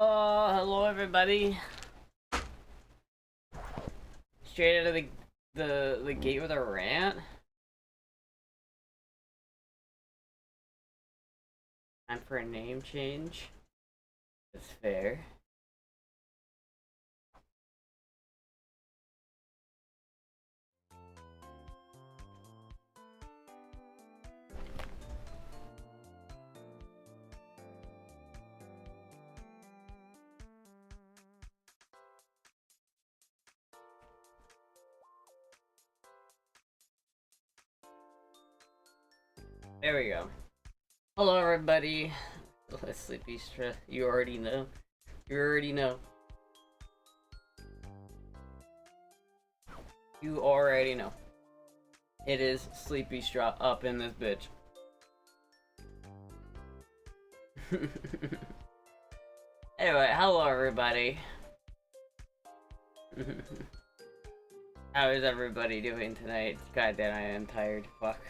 Hello everybody. Straight out of the gate with a rant. Time for a name change. That's fair. There we go. Hello everybody. Sleepy stress. You already know. You already know. You already know. It is Sleepy Straw up in this bitch. Anyway, hello everybody. How is everybody doing tonight? God damn, I am tired. Fuck.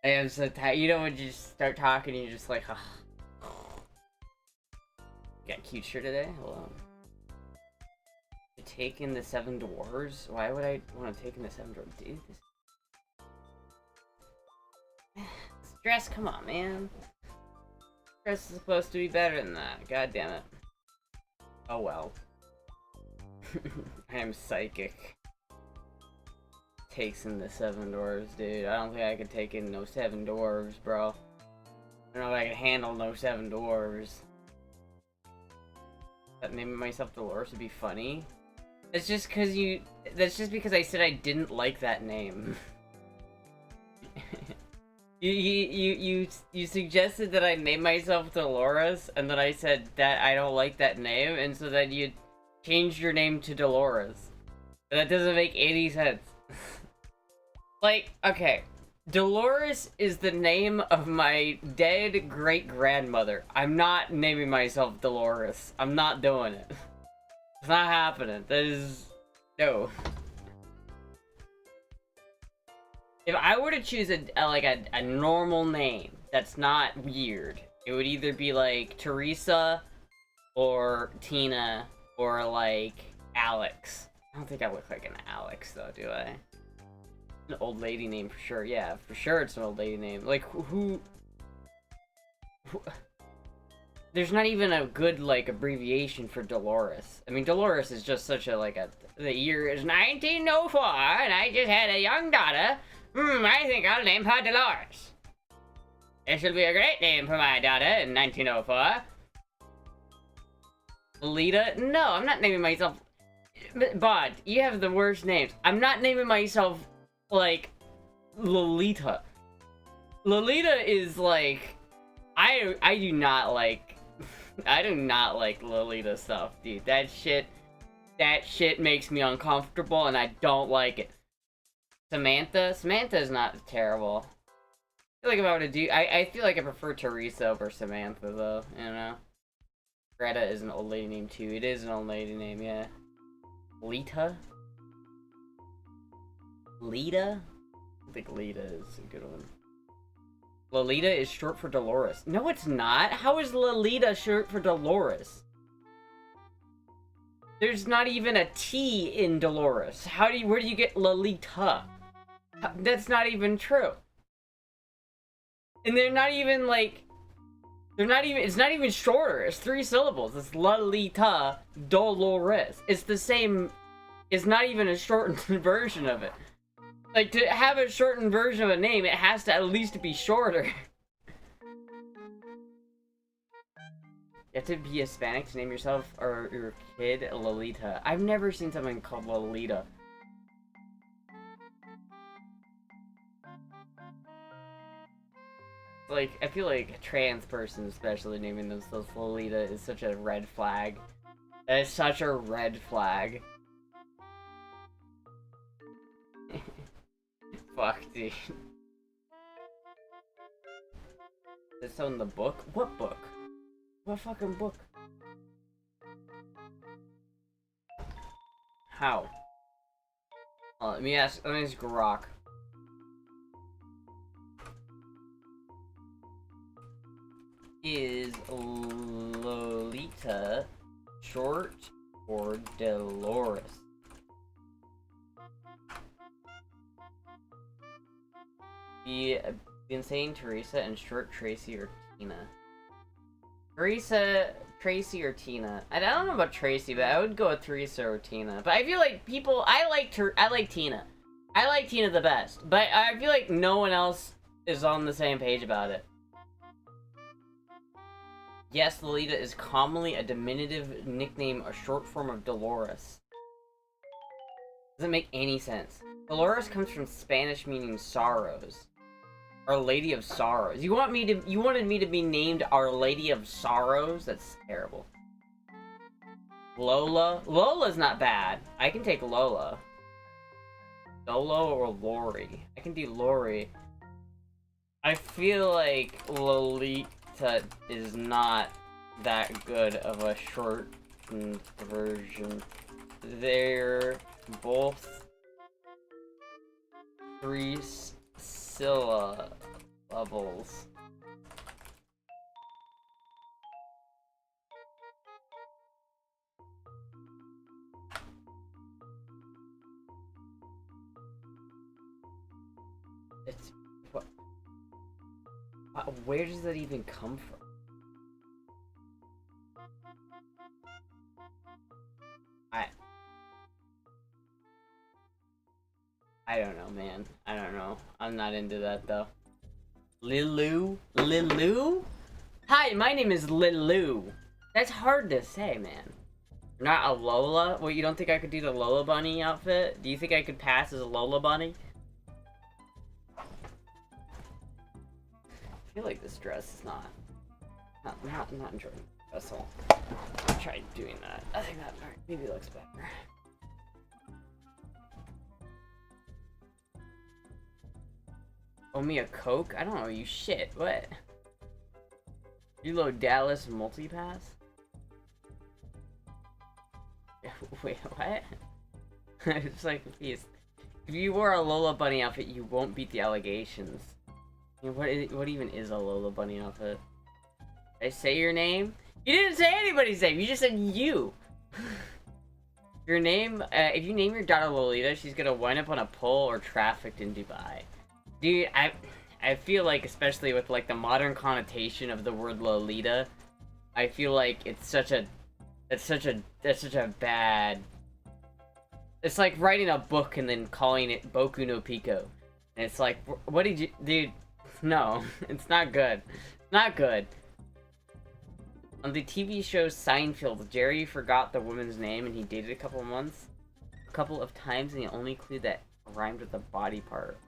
I am so tired. You know when you just start talking, you're just like, oh. Got a cute shirt today? Hold on. Taking the 7 dwarves? Why would I want to take in the 7 dwarves? Dude, this dress, come on, man. Dress is supposed to be better than that. God damn it. Oh well. I am psychic. Takes in the 7 dwarves, dude. I don't think I could take in no 7 dwarves, bro. I don't know if I can handle no 7 dwarves. That naming myself Dolores would be funny. That's just because I said I didn't like that name. you suggested that I name myself Dolores, and then I said that I don't like that name, and so then you changed your name to Dolores. That doesn't make any sense. Like, okay, Dolores is the name of my dead great-grandmother. I'm not naming myself Dolores. I'm not doing it. It's not happening. That is... no. If I were to choose a normal name that's not weird, it would either be like Teresa or Tina or like Alex. I don't think I look like an Alex though, do I? An old lady name for sure. Yeah, for sure it's an old lady name. Like who there's not even a good like abbreviation for Dolores. I mean, Dolores is just such a the year is 1904 and I just had a young daughter. I think I'll name her Dolores. This will be a great name for my daughter in 1904. Lolita? No, I'm not naming myself... Bod, you have the worst names. I'm not naming myself, like, Lolita. Lolita is, like... I do not like... I do not like Lolita stuff, dude. That shit makes me uncomfortable, and I don't like it. Samantha? Samantha is not terrible. I feel like if I were to do... I feel like I prefer Teresa over Samantha, though, you know? Greta is an old lady name, too. It is an old lady name, yeah. Lita? Lita? I think Lita is a good one. Lolita is short for Dolores. No, it's not. How is Lolita short for Dolores? There's not even a T in Dolores. Where do you get Lolita? That's not even true. And they're not even like... it's not even shorter. It's 3 syllables. It's Lolita Dolores. It's the same... It's not even a shortened version of it. Like, to have a shortened version of a name, it has to at least be shorter. You have to be Hispanic to name yourself or your kid Lolita. I've never seen someone called Lolita. Like, I feel like a trans person, especially naming themselves Lolita, is such a red flag. That is such a red flag. Fuck, dude. Is this on the book? What book? What fucking book? How? Oh, let me ask Grok. Is Lolita, short for Dolores. Been saying Teresa and short Tracy or Tina. Teresa, Tracy, or Tina. I don't know about Tracy, but I would go with Teresa or Tina. But I feel like people, I like Tina. I like Tina the best, but I feel like no one else is on the same page about it. Yes, Lolita is commonly a diminutive nickname, a short form of Dolores. Doesn't make any sense. Dolores comes from Spanish meaning sorrows. Our Lady of Sorrows. You wanted me to be named Our Lady of Sorrows? That's terrible. Lola? Lola's not bad. I can take Lola. Lolo or Lori? I can do Lori. I feel like Lolita is not that good of a shortened version. They're both 3 syllables. It's what? Where does that even come from? I don't know, man. I don't know. I'm not into that, though. Lilu? Lilu? Hi, my name is Lilu. That's hard to say, man. Not a Lola? Well, you don't think I could do the Lola Bunny outfit? Do you think I could pass as a Lola Bunny? I feel like this dress is not enjoying the dress. I'll try doing that. I think that maybe looks better. Owe me a Coke? I don't know you shit. What? Reload Dallas multipass? Wait, what? I'm just like confused. If you wore a Lola Bunny outfit, you won't beat the allegations. I mean, what even is a Lola Bunny outfit? Did I say your name? You didn't say anybody's name. You just said you. Your name, if you name your daughter Lolita, she's gonna wind up on a pole or trafficked in Dubai. Dude, I feel like, especially with like the modern connotation of the word Lolita, I feel like that's such a bad. It's like writing a book and then calling it Boku no Pico, and it's like, what did you, dude? No, it's not good. Not good. On the TV show Seinfeld, Jerry forgot the woman's name and he dated a couple of times, and the only clue that rhymed with a body part.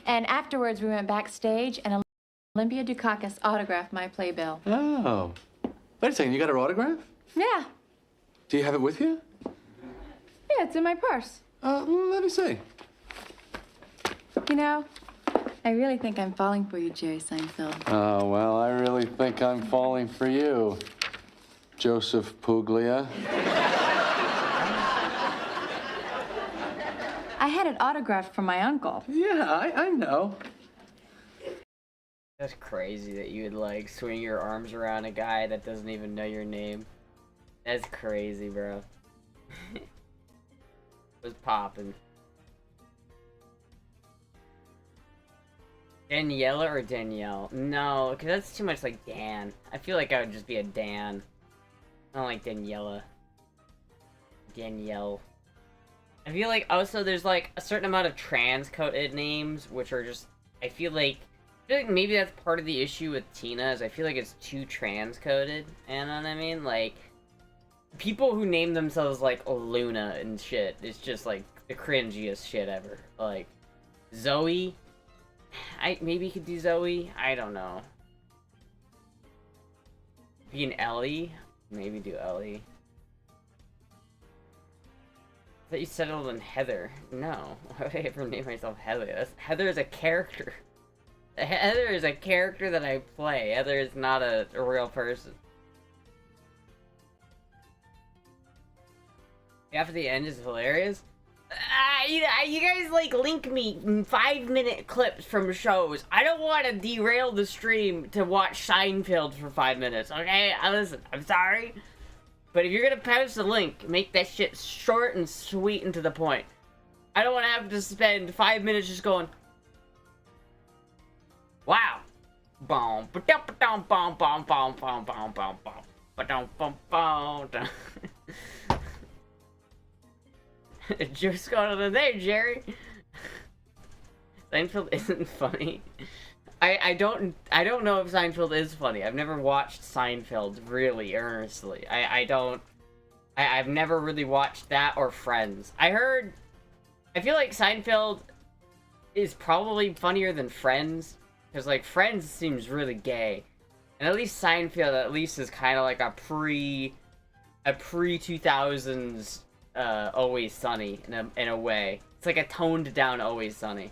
And afterwards, we went backstage, and Olympia Dukakis autographed my playbill. Oh. Wait a second, you got her autograph? Yeah. Do you have it with you? Yeah, it's in my purse. Let me see. You know, I really think I'm falling for you, Jerry Seinfeld. Oh, well, I really think I'm falling for you, Joseph Puglia. I had it autographed from my uncle. Yeah, I know. That's crazy that you would like swing your arms around a guy that doesn't even know your name. That's crazy, bro. It was popping. Daniela or Danielle? No, because that's too much like Dan. I feel like I would just be a Dan. I don't like Daniela. Danielle. I feel like also there's like a certain amount of trans-coded names, which are just, I feel like maybe that's part of the issue with Tina, is I feel like it's too trans-coded, you know what I mean? Like, people who name themselves like Luna and shit, it's just like the cringiest shit ever. Like, Zoe? I maybe could do Zoe? I don't know. Be an Ellie? Maybe do Ellie. I thought you settled on Heather. No. Why would I ever name myself Heather? Heather is a character. Heather is a character that I play. Heather is not a real person. Half of the end is hilarious. You guys like link me 5-minute clips from shows. I don't want to derail the stream to watch Seinfeld for 5 minutes. Okay, listen. I'm sorry, but if you're gonna post a link, make that shit short and sweet and to the point. I don't want to have to spend 5 minutes just going, wow. Boom, ba-dum, ba-dum, bum, bum, bum, bum, bum, bum, bum, ba-dum, bum, bum, dum. Just got on there, Jerry. Seinfeld isn't funny. I don't know if Seinfeld is funny. I've never watched Seinfeld really earnestly. I've never really watched that or Friends. I feel like Seinfeld is probably funnier than Friends, because like Friends seems really gay, and at least Seinfeld at least is kind of like a pre 2000s Always Sunny in a way. It's like a toned down Always Sunny.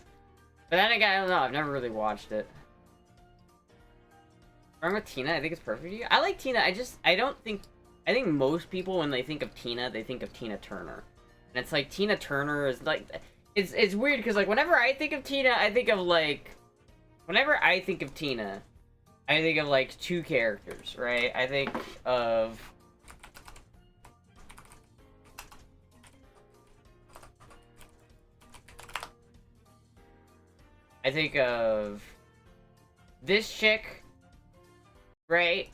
But then again, I don't know. I've never really watched it. Wrong with Tina? I think it's perfect for you. I like Tina. I think most people when they think of Tina, they think of Tina Turner. And it's like Tina Turner is like it's weird because like whenever I think of Tina, I think of like two characters, right? I think of this chick, right?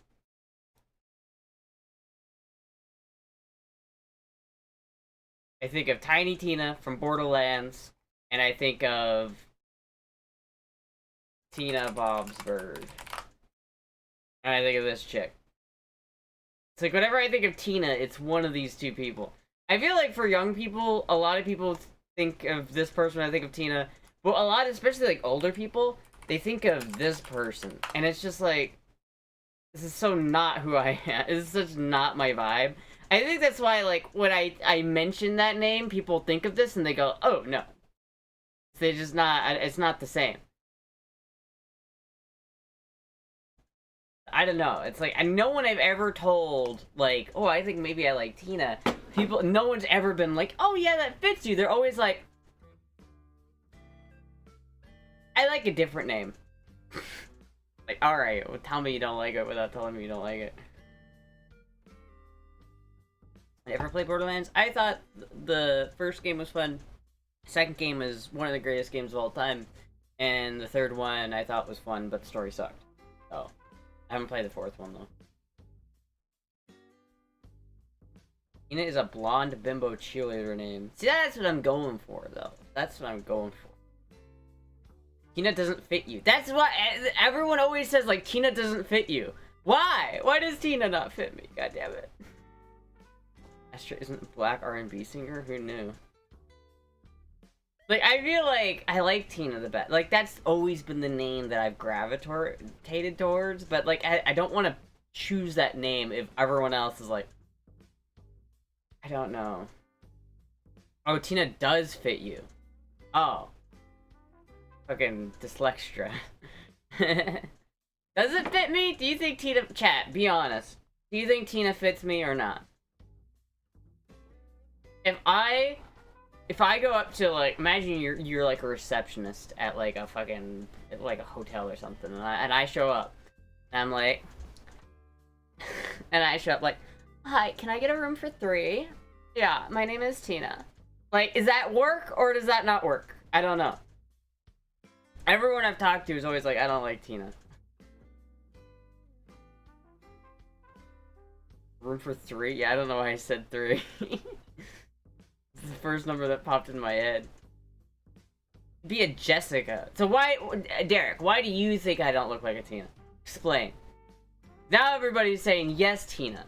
I think of Tiny Tina from Borderlands, and I think of Tina Bob's Bird. And I think of this chick. It's like whenever I think of Tina, it's one of these two people. I feel like for young people, a lot of people think of this person when I think of Tina. But a lot, especially like older people, they think of this person. And it's just like, this is so not who I am. This is such not my vibe. I think that's why, like, when I mention that name, people think of this and they go, oh, no. They're just not, it's not the same. I don't know. It's like, and no one I've ever told, like, oh, I think maybe I like Tina. No one's ever been like, oh, yeah, that fits you. They're always like, I like a different name. Like, alright, well, tell me you don't like it without telling me you don't like it. I ever played Borderlands? I thought the first game was fun. Second game is one of the greatest games of all time. And the third one I thought was fun, but the story sucked. So, I haven't played the fourth one, though. Tina is a blonde bimbo cheerleader name. See, that's what I'm going for, though. That's what I'm going for. Tina doesn't fit you. That's why everyone always says, like, Tina doesn't fit you. Why? Why does Tina not fit me? God damn it. Astra isn't a black R&B singer? Who knew? Like, I feel like I like Tina the best. Like, that's always been the name that I've gravitated towards. But, like, I don't want to choose that name if everyone else is like, I don't know. Oh, Tina does fit you. Oh. Fucking dyslexia. Does it fit me? Do you think Tina... Chat, be honest. Do you think Tina fits me or not? If I go up to, like... Imagine you're like a receptionist at, like, a fucking... Like, a hotel or something. And I show up. And I'm like... and I show up like... Hi, can I get a room for 3? Yeah, my name is Tina. Like, is that work or does that not work? I don't know. Everyone I've talked to is always like, I don't like Tina. Room for 3? Yeah, I don't know why I said 3. It's the first number that popped in my head. Be a Jessica. So why, Derek, why do you think I don't look like a Tina? Explain. Now everybody's saying, yes, Tina.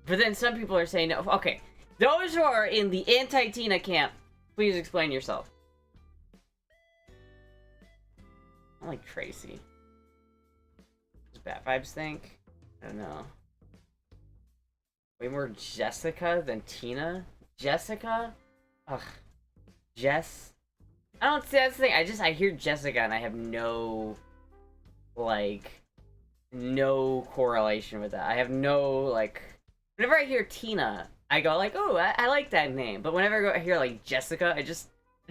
But then some people are saying, no. Okay, those who are in the anti-Tina camp, please explain yourself. I like Tracy. Does Bat Vibes think? I don't know. Way more Jessica than Tina? Jessica? Ugh. Jess? I don't see, that's the thing. I hear Jessica and I have no, like, no correlation with that. I have no, like, whenever I hear Tina, I go like, oh, I like that name. But whenever I hear like Jessica, I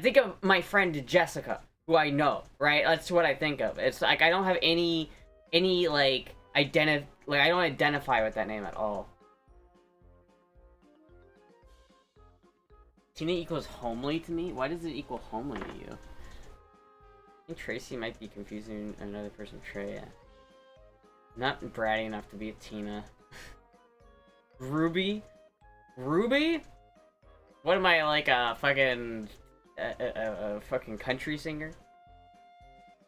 think of my friend Jessica, who I know, right? That's what I think of. It's like I don't have any like I don't identify with that name at all. Tina equals homely to me? Why does it equal homely to you? I think Tracy might be confusing another person, Trey. Not bratty enough to be a Tina. Ruby? Ruby? What am I, like a fucking fucking country singer?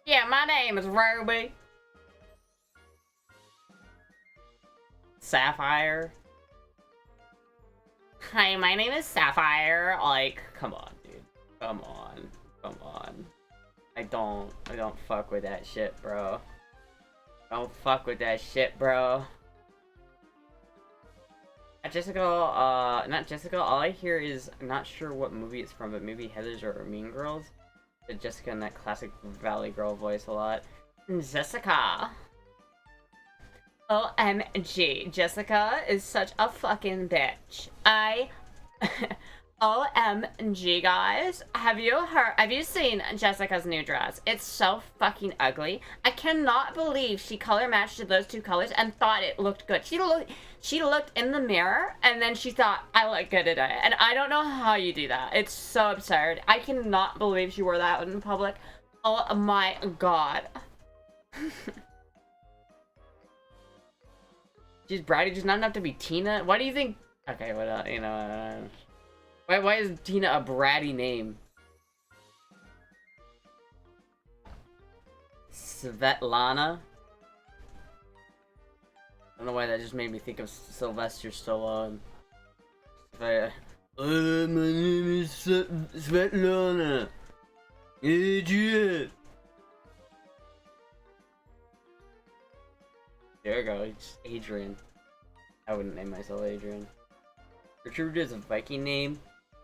Yeah, my name is Ruby. Sapphire? Hi, my name is Sapphire. Like, come on, dude. Come on. Come on. I don't fuck with that shit, bro. Don't fuck with that shit, bro. Jessica, not Jessica, all I hear is, I'm not sure what movie it's from, but maybe Heathers or Mean Girls. But Jessica in that classic Valley Girl voice a lot. Jessica. OMG, Jessica is such a fucking bitch. OMG, guys. Have you seen Jessica's new dress? It's so fucking ugly. I cannot believe she color matched those two colors and thought it looked good. She looked in the mirror and then she thought, I look good today. And I don't know how you do that. It's so absurd. I cannot believe she wore that in public. Oh my god. She's bratty, just not enough to be Tina. Why do you think? Okay, what? You know. Why is Tina a bratty name? Svetlana. I don't know why that just made me think of Sylvester Stallone. My name is Svetlana. Adrian. There we go, it's Adrian. I wouldn't name myself Adrian. Gertrude is a Viking name.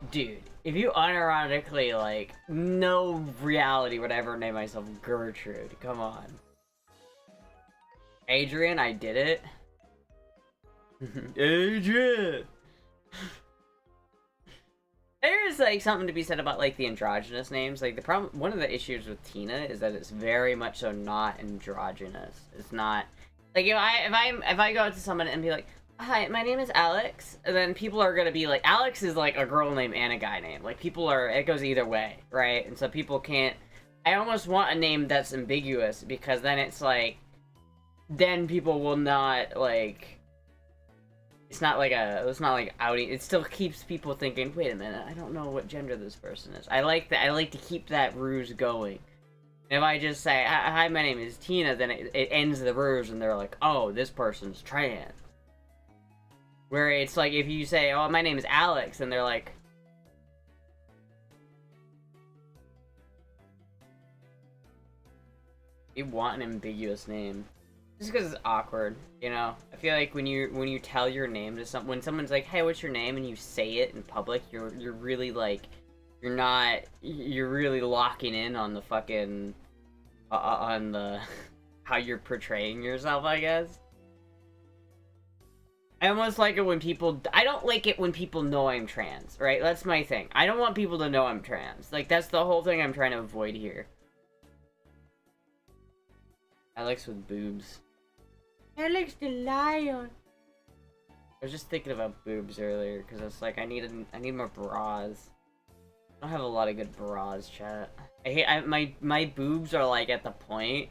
Dude, if you unironically, like, no reality would ever name myself Gertrude. Come on. Adrian, I did it. Adrian! There's, like, something to be said about, like, the androgynous names. Like, one of the issues with Tina is that it's very much so not androgynous. It's not... Like, if I go to someone and be like, hi, my name is Alex, and then people are gonna be like, Alex is like a girl name and a guy name. Like, it goes either way, right? And so people can't, I almost want a name that's ambiguous, because then it's like, then people will not, like, it's not like outing, it still keeps people thinking, wait a minute, I don't know what gender this person is. I like to keep that ruse going. If I just say, hi, my name is Tina, then it ends the ruse, and they're like, oh, this person's trans. Where it's like, if you say, oh, my name is Alex, and they're like... You want an ambiguous name. Just because it's awkward, you know? I feel like when you tell your name to when someone's like, hey, what's your name? And you say it in public, you're really like... You're really locking in on the fucking... on the... how you're portraying yourself, I guess. I almost like it when people... I don't like it when people know I'm trans, right? That's my thing. I don't want people to know I'm trans. Like, that's the whole thing I'm trying to avoid here. Alex with boobs. Alex the lion. I was just thinking about boobs earlier, because I was like, I need more bras. I don't have a lot of good bras, chat. My boobs are like at the point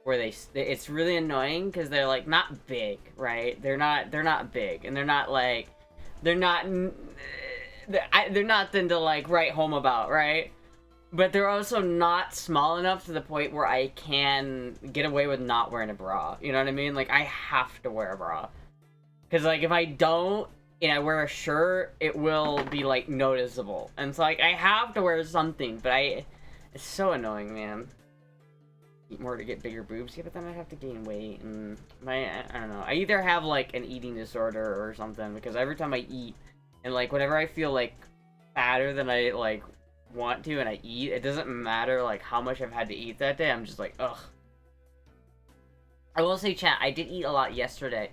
where it's really annoying because they're like not big, right? They're not big, and they're not nothing to like write home about, right? But they're also not small enough to the point where I can get away with not wearing a bra. You know what I mean? Like, I have to wear a bra. Because, like, if I don't, and I wear a shirt, it will be, like, noticeable. And so, like, I have to wear something, but it's so annoying, man. Eat more to get bigger boobs? Yeah, but then I have to gain weight, and I don't know. I either have, like, an eating disorder or something, because every time I eat, and, like, whenever I feel, like, fatter than I, like, want to and I eat, it doesn't matter like how much I've had to eat that day, I'm just like, ugh. I will say, chat, I did eat a lot yesterday,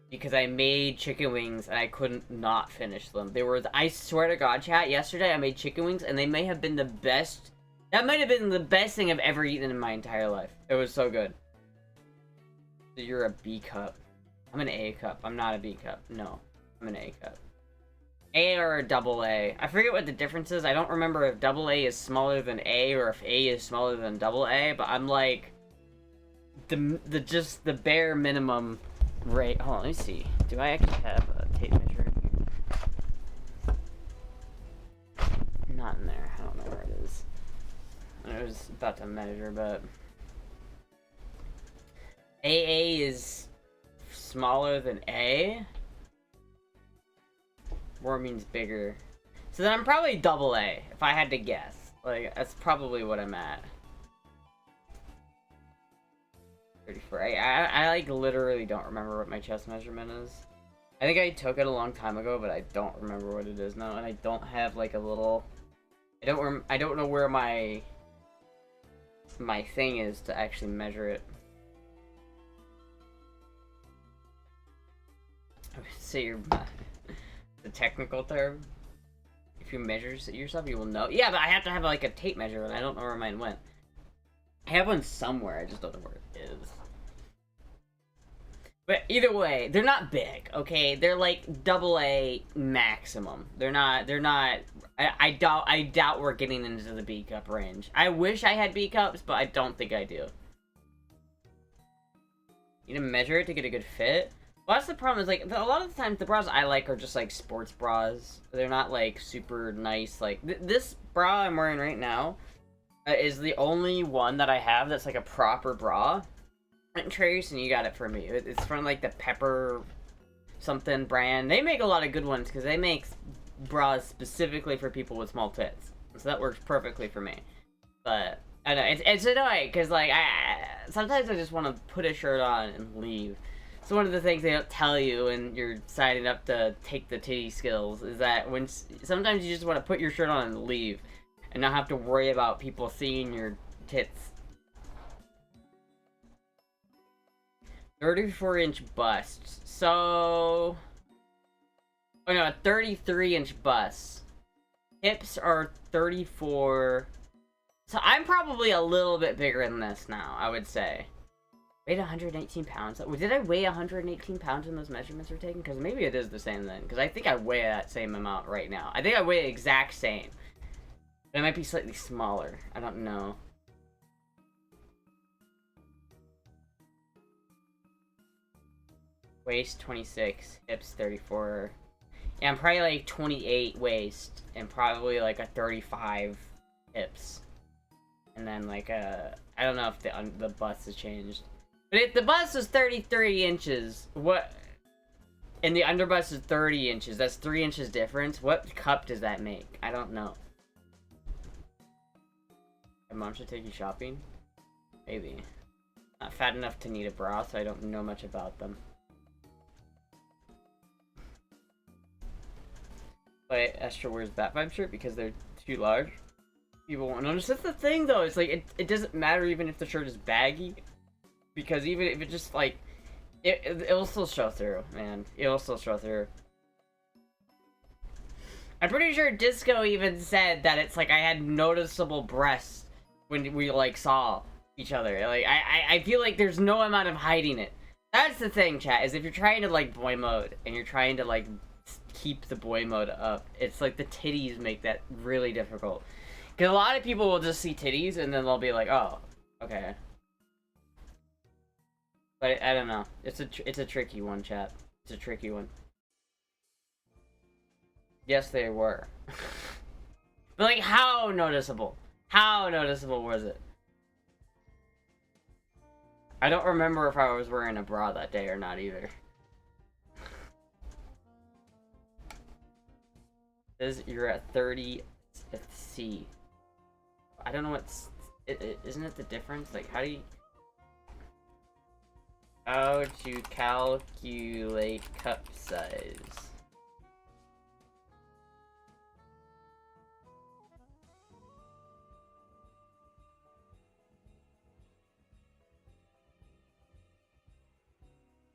because I made chicken wings and I couldn't not finish them. They were, I swear to God, chat, yesterday I made chicken wings and they may have been the best. That might have been the best thing I've ever eaten in my entire life. It was so good. So you're a B cup. I'm an A cup. I'm not a B cup. No, I'm an A cup. A or a double A. I forget what the difference is. I don't remember if double A is smaller than A or if A is smaller than double A, but I'm like just the bare minimum rate. Hold on, let me see. Do I actually have a tape measure in here? Not in there. I don't know where it is. I was about to measure, but AA is smaller than A. Or means bigger. So then I'm probably double A, if I had to guess. Like, that's probably what I'm at. 34. I like, literally don't remember what my chest measurement is. I think I took it a long time ago, but I don't remember what it is now. And I don't have, like, a little... I don't know where my thing is to actually measure it. I would say you're... the technical term. If you measure yourself, you will know. Yeah, but I have to have like a tape measure, and I don't know where mine went. I have one somewhere, I just don't know where it is. But either way, they're not big, okay? They're like double A maximum. They're not, I doubt we're getting into the B cup range. I wish I had B cups, but I don't think I do. You need to measure it to get a good fit? Well, that's the problem, is, like, a lot of the times, the bras I like are just, like, sports bras. They're not, like, super nice, like, this bra I'm wearing right now is the only one that I have that's, like, a proper bra. And Trace, and you got it for me. It's from, like, the Pepper something brand. They make a lot of good ones, because they make bras specifically for people with small tits. So that works perfectly for me. But, I don't know, it's annoying, because, like, sometimes I just want to put a shirt on and leave. So one of the things they don't tell you when you're signing up to take the titty skills is that sometimes you just want to put your shirt on and leave and not have to worry about people seeing your tits. 34-inch bust. So... oh no, a 33-inch bust. Hips are 34... so I'm probably a little bit bigger than this now, I would say. Weighed 118 pounds. Did I weigh 118 pounds when those measurements were taken? Because maybe it is the same then. Because I think I weigh that same amount right now. I think I weigh the exact same. But it might be slightly smaller. I don't know. Waist 26. Hips 34. Yeah, I'm probably like 28 waist. And probably like a 35 hips. And then like a... I don't know if the bust has changed. But if the bust is 33 inches, what... and the underbust is 30 inches, that's 3 inches difference. What cup does that make? I don't know. Your mom should take you shopping? Maybe. Not fat enough to need a bra, so I don't know much about them. But Astra wears Bat Vibe shirt because they're too large. People won't notice. That's the thing, though. It's like, it doesn't matter even if the shirt is baggy. Because even if it just, like, it'll still show through, man. It'll still show through. I'm pretty sure Disco even said that it's like I had noticeable breasts when we, like, saw each other. Like, I feel like there's no amount of hiding it. That's the thing, chat, is if you're trying to, like, boy mode, and you're trying to, like, keep the boy mode up, it's like the titties make that really difficult. Because a lot of people will just see titties, and then they'll be like, oh, okay. But I don't know. It's a tricky one, chat. It's a tricky one. Yes, they were. But like, how noticeable? How noticeable was it? I don't remember if I was wearing a bra that day or not either. It says you're at 30 at C. I don't know what's... isn't it the difference? Like, how do you... how to calculate cup size?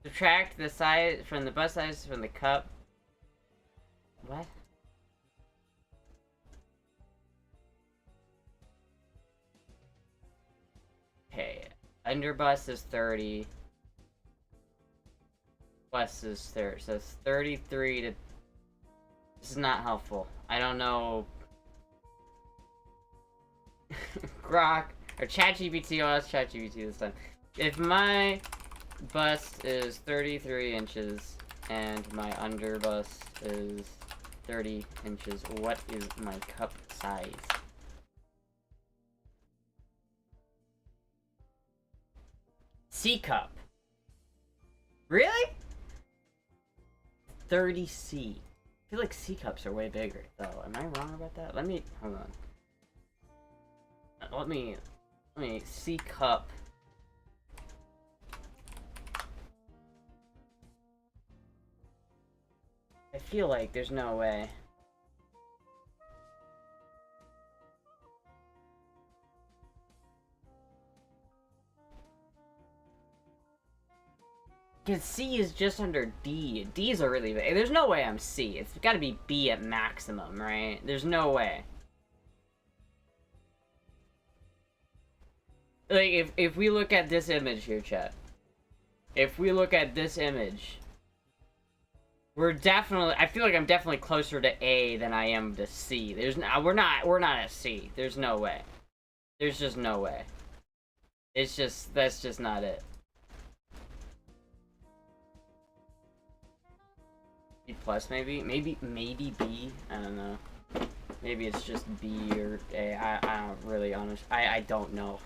Subtract the size from the bust size from the cup. What? Okay, under bust is 30. Bust is 30, so it's 33 to... This is not helpful. I don't know... Grok, or ChatGPT, oh that's ChatGPT this time. If my bust is 33 inches, and my under bust is 30 inches, what is my cup size? C cup. Really? 30C. I feel like C cups are way bigger, though. Am I wrong about that? Let me, hold on. Let me C cup. I feel like there's no way. Because C is just under D. D's are really big. There's no way I'm C. It's gotta be B at maximum, right? There's no way. Like, if we look at this image here, chat. If we look at this image, we're definitely... I feel like I'm definitely closer to A than I am to C. We're not at C. There's no way. There's just no way. It's just... That's just not it. B plus maybe? Maybe B? I don't know. Maybe it's just B or A. I don't really honest. I don't know.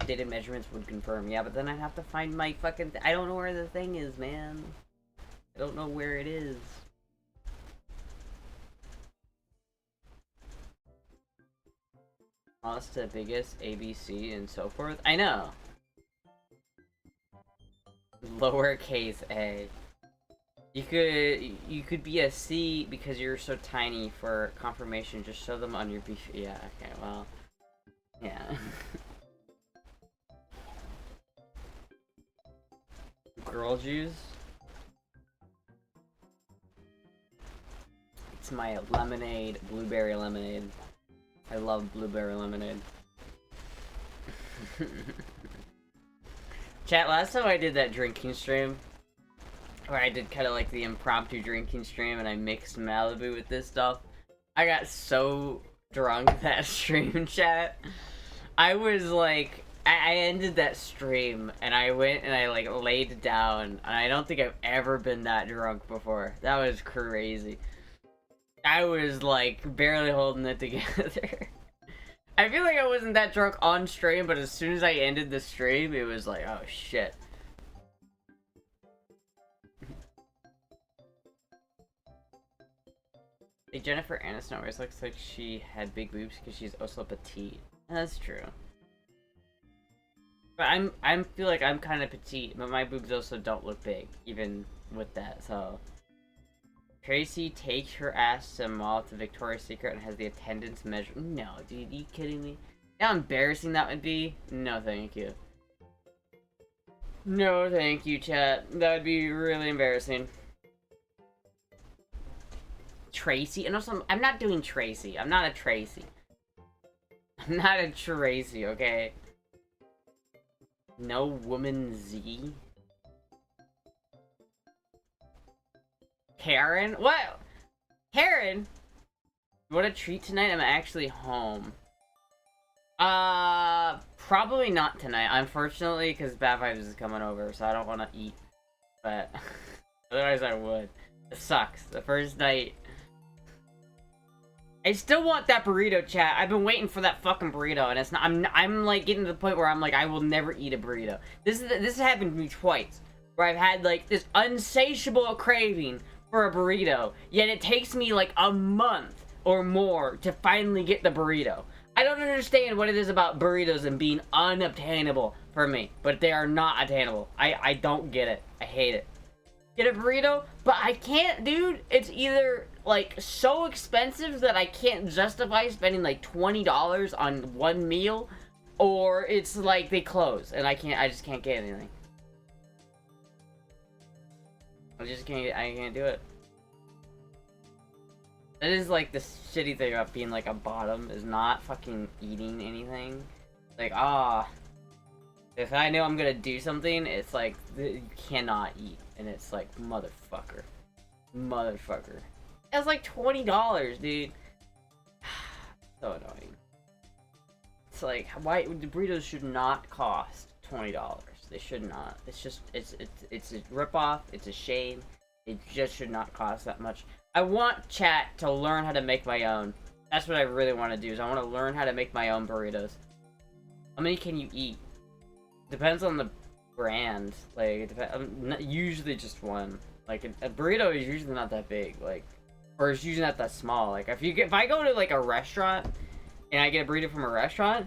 Data measurements would confirm. Yeah, but then I'd have to find my fucking... I don't know where the thing is, man. I don't know where it is. Smallest to biggest, A, B, C, and so forth. I know. Lowercase a. You could be a C because you're so tiny. For confirmation, just show them on your B. Yeah, okay, well. Yeah. Girl juice. It's my lemonade, blueberry lemonade. I love blueberry lemonade. Chat, last time I did that drinking stream, where I did kind of like the impromptu drinking stream and I mixed Malibu with this stuff, I got so drunk that stream, chat. I was like, I ended that stream and I went and I like laid down, and I don't think I've ever been that drunk before. That was crazy. I was like barely holding it together. I feel like I wasn't that drunk on stream, but as soon as I ended the stream, it was like, oh shit. Hey, Jennifer Aniston always looks like she had big boobs because she's also petite. That's true. But I feel like I'm kind of petite, but my boobs also don't look big, even with that, so. Tracy takes her ass to mall to Victoria's Secret and has the attendance measure. No, dude, are you kidding me? How embarrassing that would be? No, thank you. No, thank you, chat. That would be really embarrassing. Tracy? And also, I'm not doing Tracy. I'm not a Tracy. I'm not a Tracy, okay? No woman Z? Karen? What? Karen? You want a treat tonight? I'm actually home. Probably not tonight, unfortunately, because Bad Vibes is coming over, so I don't want to eat. But, otherwise I would. It sucks. The first night. I still want that burrito, chat. I've been waiting for that fucking burrito, and it's not. I'm like getting to the point where I'm like, I will never eat a burrito. This has happened to me twice, where I've had like this insatiable craving for a burrito, yet it takes me like a month or more to finally get the burrito. I don't understand what it is about burritos and being unobtainable for me, but they are not attainable. I don't get it. I hate it. Get a burrito, but I can't, dude. It's either like so expensive that I can't justify spending like $20 on one meal, or it's like they close and I just can't get anything. I can't do it. That is like the shitty thing about being like a bottom, is not fucking eating anything. Like, if I know I'm gonna do something, it's like, you cannot eat. And it's like, motherfucker. Motherfucker. That's like $20, dude. So annoying. It's like, why, the burritos should not cost $20. They should not. It's just, it's a ripoff. It's a shame. It just should not cost that much. I want chat to learn how to make my own. That's what I really want to do, is I want to learn how to make my own burritos. How many can you eat? Depends on the brand. Like, usually just one. Like, a burrito is usually not that big. Like, or it's usually not that small. Like, if I go to like a restaurant and I get a burrito from a restaurant,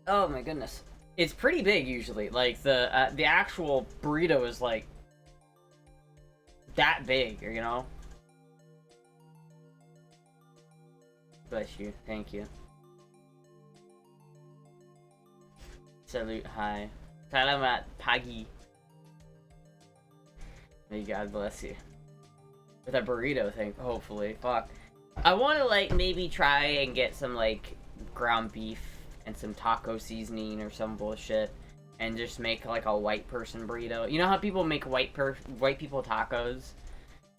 oh my goodness, it's pretty big usually. Like the actual burrito is like that big, you know. Bless you. Thank you. Salute. Hi. Salamat pagi. May God bless you. With a burrito thing, hopefully. Fuck. I want to, like, maybe try and get some, like, ground beef and some taco seasoning or some bullshit, and just make, like, a white person burrito. You know how people make white people tacos?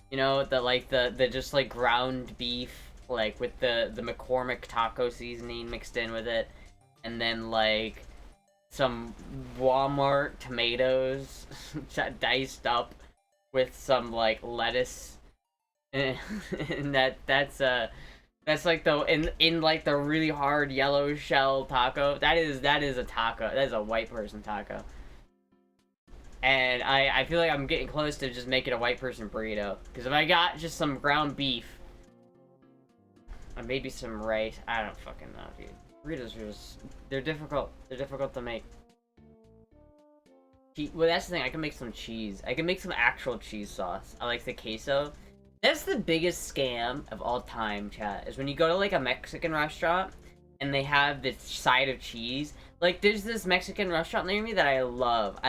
You know, the just, like, ground beef, like, with the McCormick taco seasoning mixed in with it, and then, like, some Walmart tomatoes diced up with some, like, lettuce. And that's like the in like the really hard yellow shell taco. That is a taco. That is a white person taco. And I feel like I'm getting close to just making a white person burrito, because if I got just some ground beef and maybe some rice, I don't fucking know, dude. Burritos are just, they're difficult to make. Well, that's the thing, I can make some cheese. I can make some actual cheese sauce. I like the queso. That's the biggest scam of all time, chat, is when you go to, like, a Mexican restaurant and they have this side of cheese. Like, there's this Mexican restaurant near me that I love.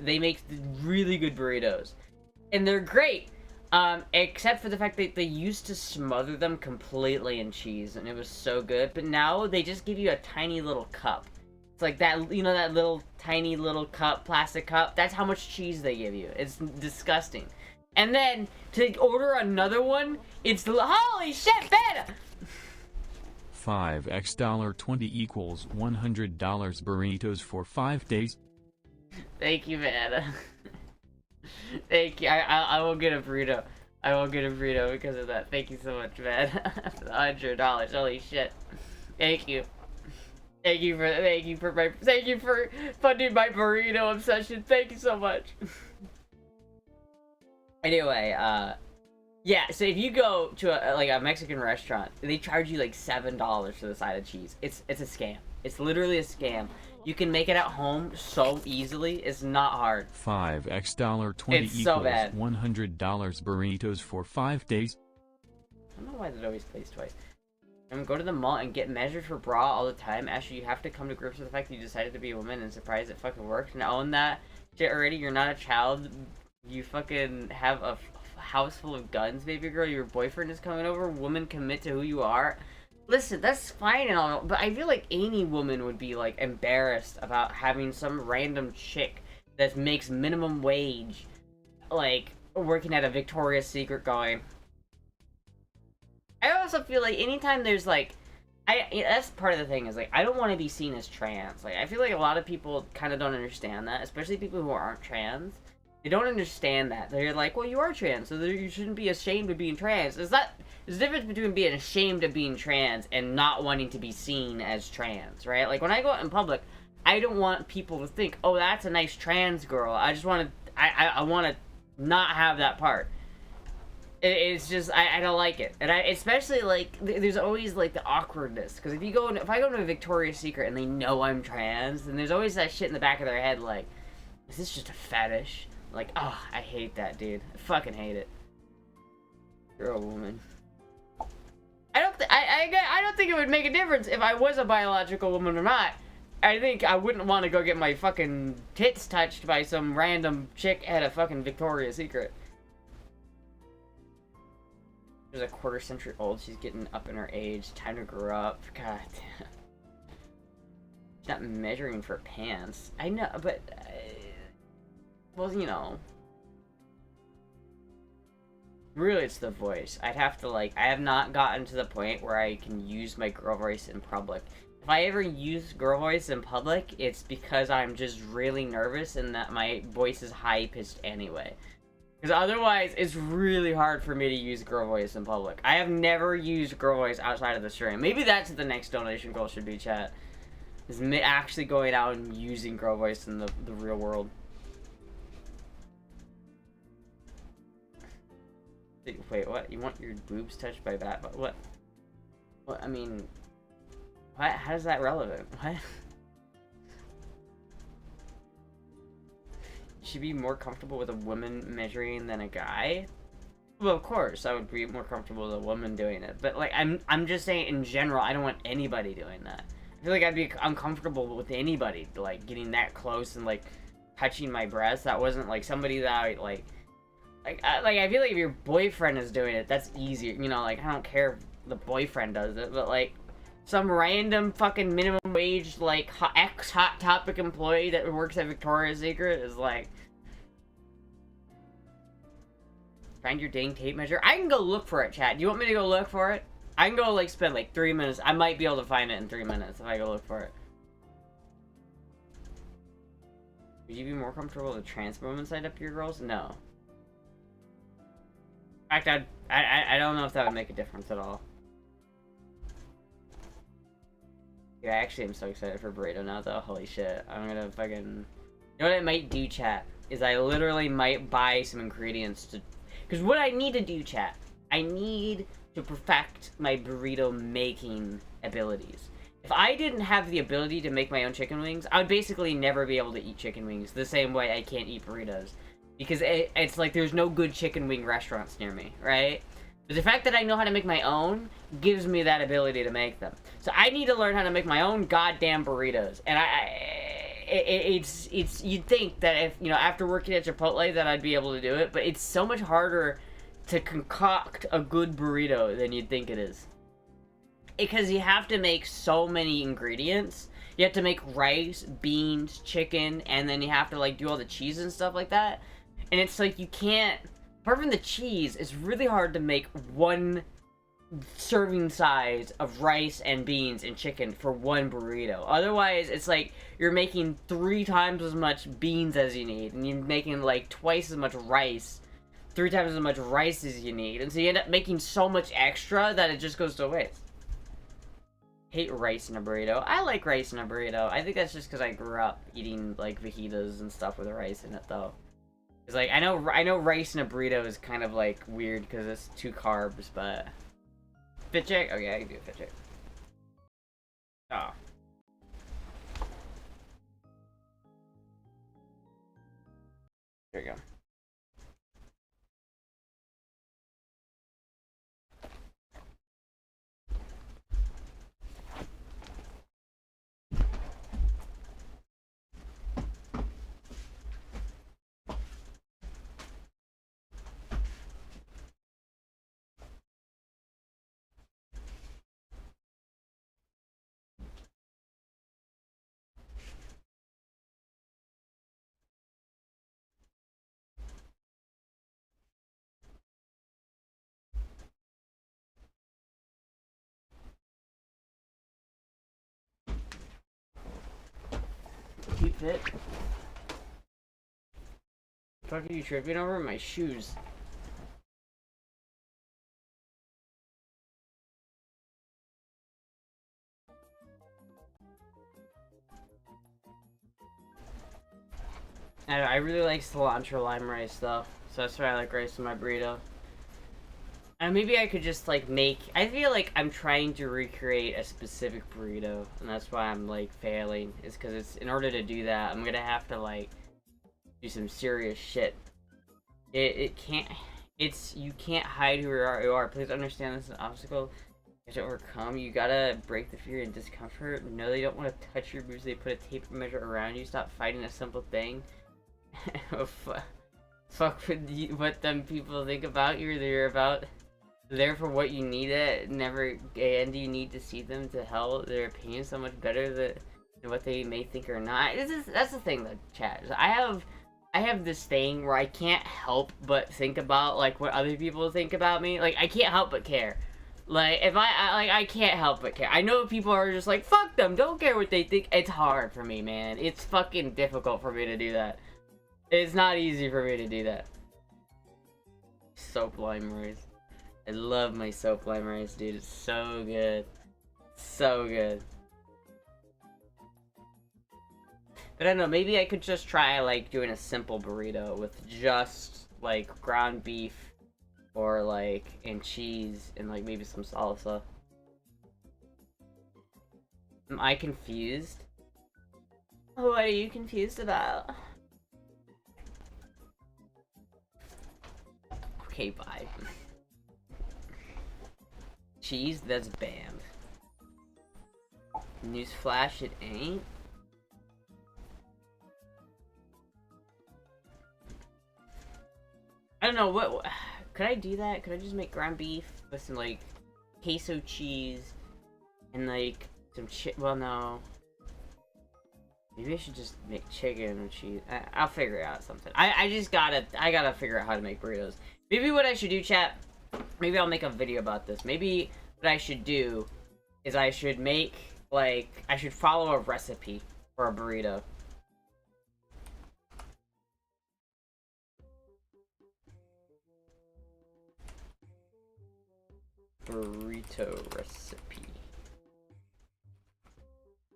They make really good burritos. And they're great, except for the fact that they used to smother them completely in cheese, and it was so good. But now they just give you a tiny little cup. It's like that, you know, that little tiny little cup, plastic cup? That's how much cheese they give you. It's disgusting. And then, to order another one, it's, holy shit, Ben! 5x$20 equals $100 burritos for 5 days. Thank you, man. Thank you. I will get a burrito. I will get a burrito because of that. Thank you so much, man. $100. Holy shit. Thank you. Thank you for funding my burrito obsession. Thank you so much. Anyway, yeah, so if you go to a Mexican restaurant, they charge you like $7 for the side of cheese. It's a scam. It's literally a scam. You can make it at home so easily. It's not hard. 5x$20 it's equals so bad. $100 burritos for 5 days. I don't know why that always plays twice. Go to the mall and get measured for bra all the time. Actually, you have to come to grips with the fact that you decided to be a woman and surprised it fucking worked. And own that shit already. You're not a child. You fucking have a house full of guns, baby girl. Your boyfriend is coming over. Woman, commit to who you are. Listen, that's fine and all, but I feel like any woman would be, like, embarrassed about having some random chick that makes minimum wage, like, working at a Victoria's Secret going. I also feel like anytime there's, like, that's part of the thing, is, like, I don't want to be seen as trans. Like, I feel like a lot of people kind of don't understand that, especially people who aren't trans. They don't understand that. They're like, well, you are trans, so you shouldn't be ashamed of being trans. There's a difference between being ashamed of being trans and not wanting to be seen as trans, right? Like, when I go out in public, I don't want people to think, oh, that's a nice trans girl. I just want to, I want to not have that part. It's just, I don't like it. And especially, like, there's always, like, the awkwardness. Because if I go to a Victoria's Secret and they know I'm trans, then there's always that shit in the back of their head, like, is this just a fetish? Like, oh, I hate that, dude. I fucking hate it. You're a woman. I again, I don't think it would make a difference if I was a biological woman or not. I think I wouldn't want to go get my fucking tits touched by some random chick at a fucking Victoria's Secret. She's a quarter century old. She's getting up in her age. Time to grow up. God damn. She's not measuring for pants. I know, but... well, you know... really, it's the voice. I'd have to, like... I have not gotten to the point where I can use my girl voice in public. If I ever use girl voice in public, it's because I'm just really nervous and that my voice is high-pitched anyway. Because otherwise, it's really hard for me to use girl voice in public. I have never used girl voice outside of the stream. Maybe that's the next donation goal should be, chat. Is actually going out and using girl voice in the real world. Wait, what? You want your boobs touched by that? But what? What? I mean... what? How is that relevant? What? You should be more comfortable with a woman measuring than a guy? Well, of course, I would be more comfortable with a woman doing it. But, like, I'm just saying, in general, I don't want anybody doing that. I feel like I'd be uncomfortable with anybody, like, getting that close and, like, touching my breast. That wasn't, like, somebody that I, like, I feel like if your boyfriend is doing it, that's easier. You know, like, I don't care if the boyfriend does it, but, like, some random fucking minimum wage, like, ex-Hot Topic employee that works at Victoria's Secret is, like... find your dang tape measure? I can go look for it, chat. Do you want me to go look for it? I can go, like, spend, like, 3 minutes. I might be able to find it in 3 minutes if I go look for it. Would you be more comfortable with a trans woman side up your girls? No. In fact, I don't know if that would make a difference at all. Yeah, I actually am so excited for Burrito now, though. Holy shit. I'm gonna fucking... you know what I might do, chat? Is I literally might buy some ingredients to... because what I need to do, chat, I need to perfect my burrito making abilities. If I didn't have the ability to make my own chicken wings, I would basically never be able to eat chicken wings the same way I can't eat burritos. Because it's like there's no good chicken wing restaurants near me, right? But the fact that I know how to make my own gives me that ability to make them. So I need to learn how to make my own goddamn burritos. And it's you'd think that if, you know, after working at Chipotle that I'd be able to do it, but it's so much harder to concoct a good burrito than you'd think it is. Because you have to make so many ingredients. You have to make rice, beans, chicken, and then you have to, like, do all the cheese and stuff like that. And it's like you can't... apart from the cheese, it's really hard to make one serving size of rice and beans and chicken for one burrito. Otherwise, it's like you're making 3 times as much beans as you need, and you're making, like, twice as much rice, 3 times as much rice as you need. And so you end up making so much extra that it just goes to waste. Hate rice in a burrito. I like rice in a burrito. I think that's just because I grew up eating, like, fajitas and stuff with rice in it, though. It's like, I know rice in a burrito is kind of, like, weird because it's 2 carbs, but... fit check? Okay, I can do a fit check. Oh. There you go. Keep fit. The fuck are you tripping over? My shoes. I really like cilantro lime rice though, so that's why I like rice in my burrito. And maybe I could just, like, make... I feel like I'm trying to recreate a specific burrito, and that's why I'm, like, failing. Is because it's... in order to do that, I'm gonna have to, like, do some serious shit. It can't... it's... you can't hide who you are. Please understand this is an obstacle. to overcome. You gotta break the fear and discomfort. No, they don't want to touch your boobs. They put a tape measure around you. Stop fighting a simple thing. Fuck what them people think about you. They're there for what you need it. Never, and you need to see them to hell. Their opinion so much better than what they may think or not. That's the thing though, chat. I have this thing where I can't help but think about like what other people think about me. Like I can't help but care. Like if I can't help but care. I know people are just like fuck them, don't care what they think. It's hard for me, man. It's fucking difficult for me to do that. It's not easy for me to do that. Soap lime rice. I love my soap lime rice, dude. It's so good. So good. But I don't know, maybe I could just try, like, doing a simple burrito with just, like, ground beef or, like, and cheese and, like, maybe some salsa. Am I confused? What are you confused about? Okay, bye. Cheese, that's banned. Newsflash, it ain't. I don't know, what could I do that? Could I just make ground beef with some, like, queso cheese and, like, some well, no. Maybe I should just make chicken and cheese. I'll figure out something. I gotta figure out how to make burritos. Maybe what I should do, chat, maybe I'll make a video about this. Maybe what I should do is I should make, like, I should follow a recipe for a burrito. Burrito recipe.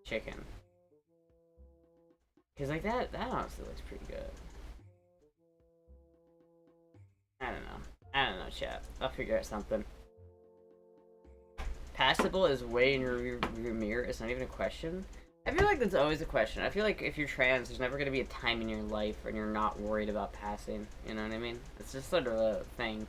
Chicken. Cause like that honestly looks pretty good. I don't know, chat. I'll figure out something. Passable is way in your mirror. It's not even a question. I feel like that's always a question. I feel like if you're trans, there's never gonna be a time in your life when you're not worried about passing. You know what I mean? It's just sort of a thing.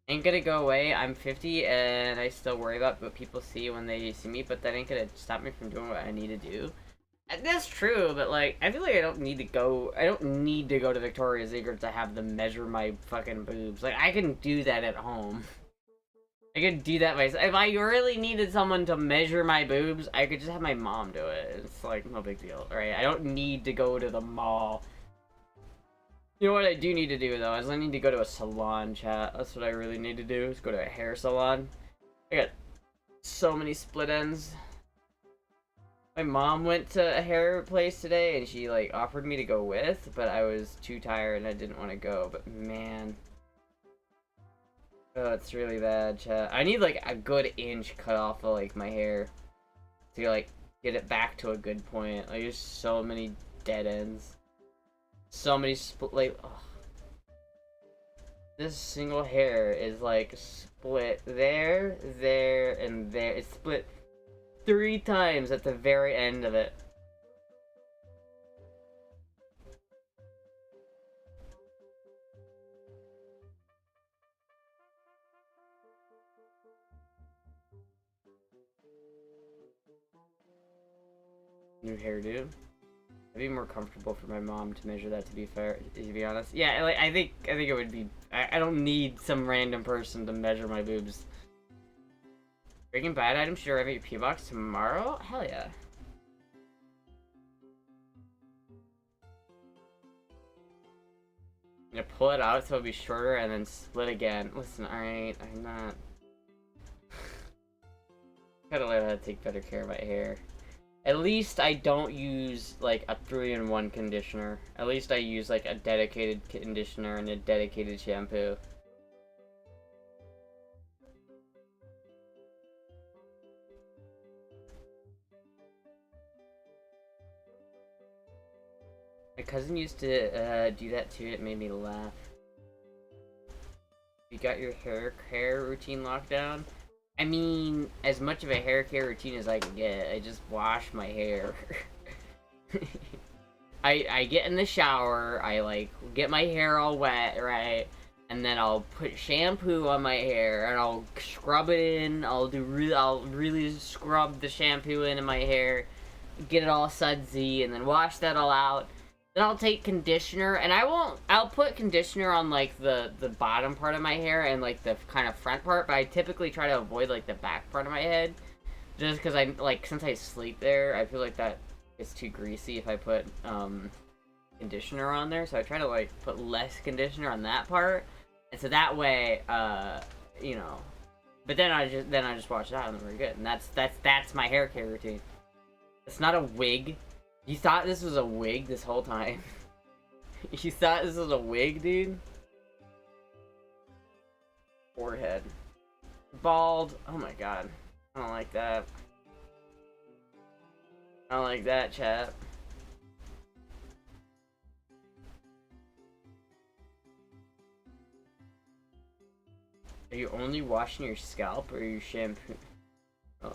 Ain't gonna go away. I'm 50 and I still worry about what people see when they see me, but that ain't gonna stop me from doing what I need to do. That's true, but like, I feel like I don't need to go to Victoria's Secret to have them measure my fucking boobs. Like, I can do that at home. I could do that myself. If I really needed someone to measure my boobs, I could just have my mom do it. It's like, no big deal, right? I don't need to go to the mall. You know what I do need to do, though, is I need to go to a salon, chat. That's what I really need to do, is go to a hair salon. I got so many split ends. My mom went to a hair place today, and she, like, offered me to go with, but I was too tired and I didn't want to go. But, man. Oh, it's really bad, chat. I need, like, a good inch cut off of, like, my hair to, like, get it back to a good point. Like, there's so many dead ends. So many like, ugh. This single hair is like split there, there, and there. It's split 3 times at the very end of it. New hairdo. It'd be more comfortable for my mom to measure that, to be fair, to be honest. Yeah, like, I think it would be... I don't need some random person to measure my boobs. Breaking Bad items should arrive at your P box tomorrow? Hell yeah. I'm gonna pull it out so it'll be shorter and then split again. Listen, alright, I'm not... Gotta learn how to take better care of my hair. At least I don't use, like, a 3-in-1 conditioner. At least I use, like, a dedicated conditioner and a dedicated shampoo. My cousin used to do that too. It made me laugh. You got your hair routine locked down? I mean, as much of a hair care routine as I can get. I just wash my hair. I get in the shower, I like get my hair all wet, right? And then I'll put shampoo on my hair and I'll scrub it in. I'll really scrub the shampoo into my hair, get it all sudsy, and then wash that all out. Then I'll take conditioner, and I'll put conditioner on like the bottom part of my hair and like the kind of front part, but I typically try to avoid like the back part of my head, just because I like, since I sleep there, I feel like that is too greasy if I put conditioner on there, so I try to like put less conditioner on that part, and so that way, you know. But then I just wash it out and then we're good, and that's my hair care routine. It's not a wig. You thought this was a wig this whole time? You thought this was a wig, dude? Forehead. Bald. Oh my god. I don't like that. I don't like that, chat. Are you only washing your scalp, or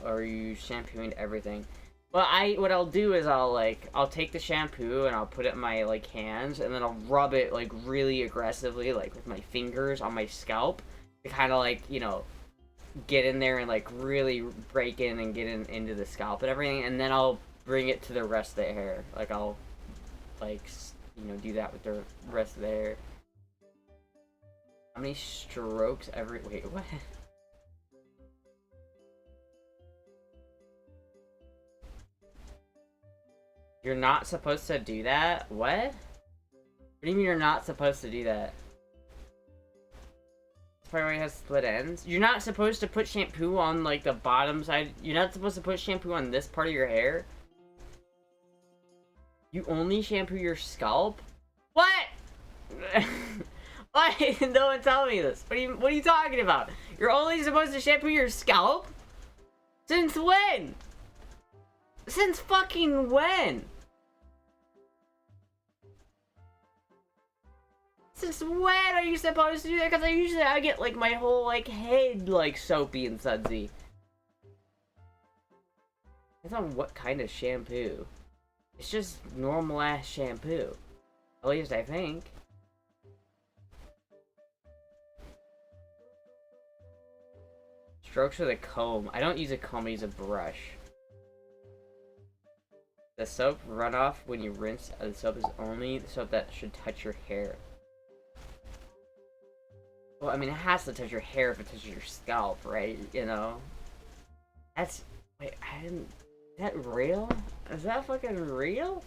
are you shampooing everything? Well, what I'll do is I'll take the shampoo and I'll put it in my like hands, and then I'll rub it like really aggressively, like with my fingers on my scalp, to kind of like, you know, get in there and like really break in and get into the scalp and everything, and then I'll bring it to the rest of the hair. Like I'll like, you know, do that with the rest of the hair. How many strokes every? Wait, what? You're not supposed to do that? What? What do you mean you're not supposed to do that? This part where it has split ends? You're not supposed to put shampoo on, like, the bottom side? You're not supposed to put shampoo on this part of your hair? You only shampoo your scalp? What? Why didn't no one tell me this? What are you talking about? You're only supposed to shampoo your scalp? Since when? Since fucking when? Since when are you supposed to do that? Because I get like my whole like head like soapy and sudsy. Depends on what kind of shampoo. It's just normal ass shampoo. At least I think. Strokes with a comb. I don't use a comb, I use a brush. The soap runoff when you rinse the soap is only the soap that should touch your hair. Well, I mean, it has to touch your hair if it touches your scalp, right? You know? That's... Wait, I didn't... Is that real? Is that fucking real?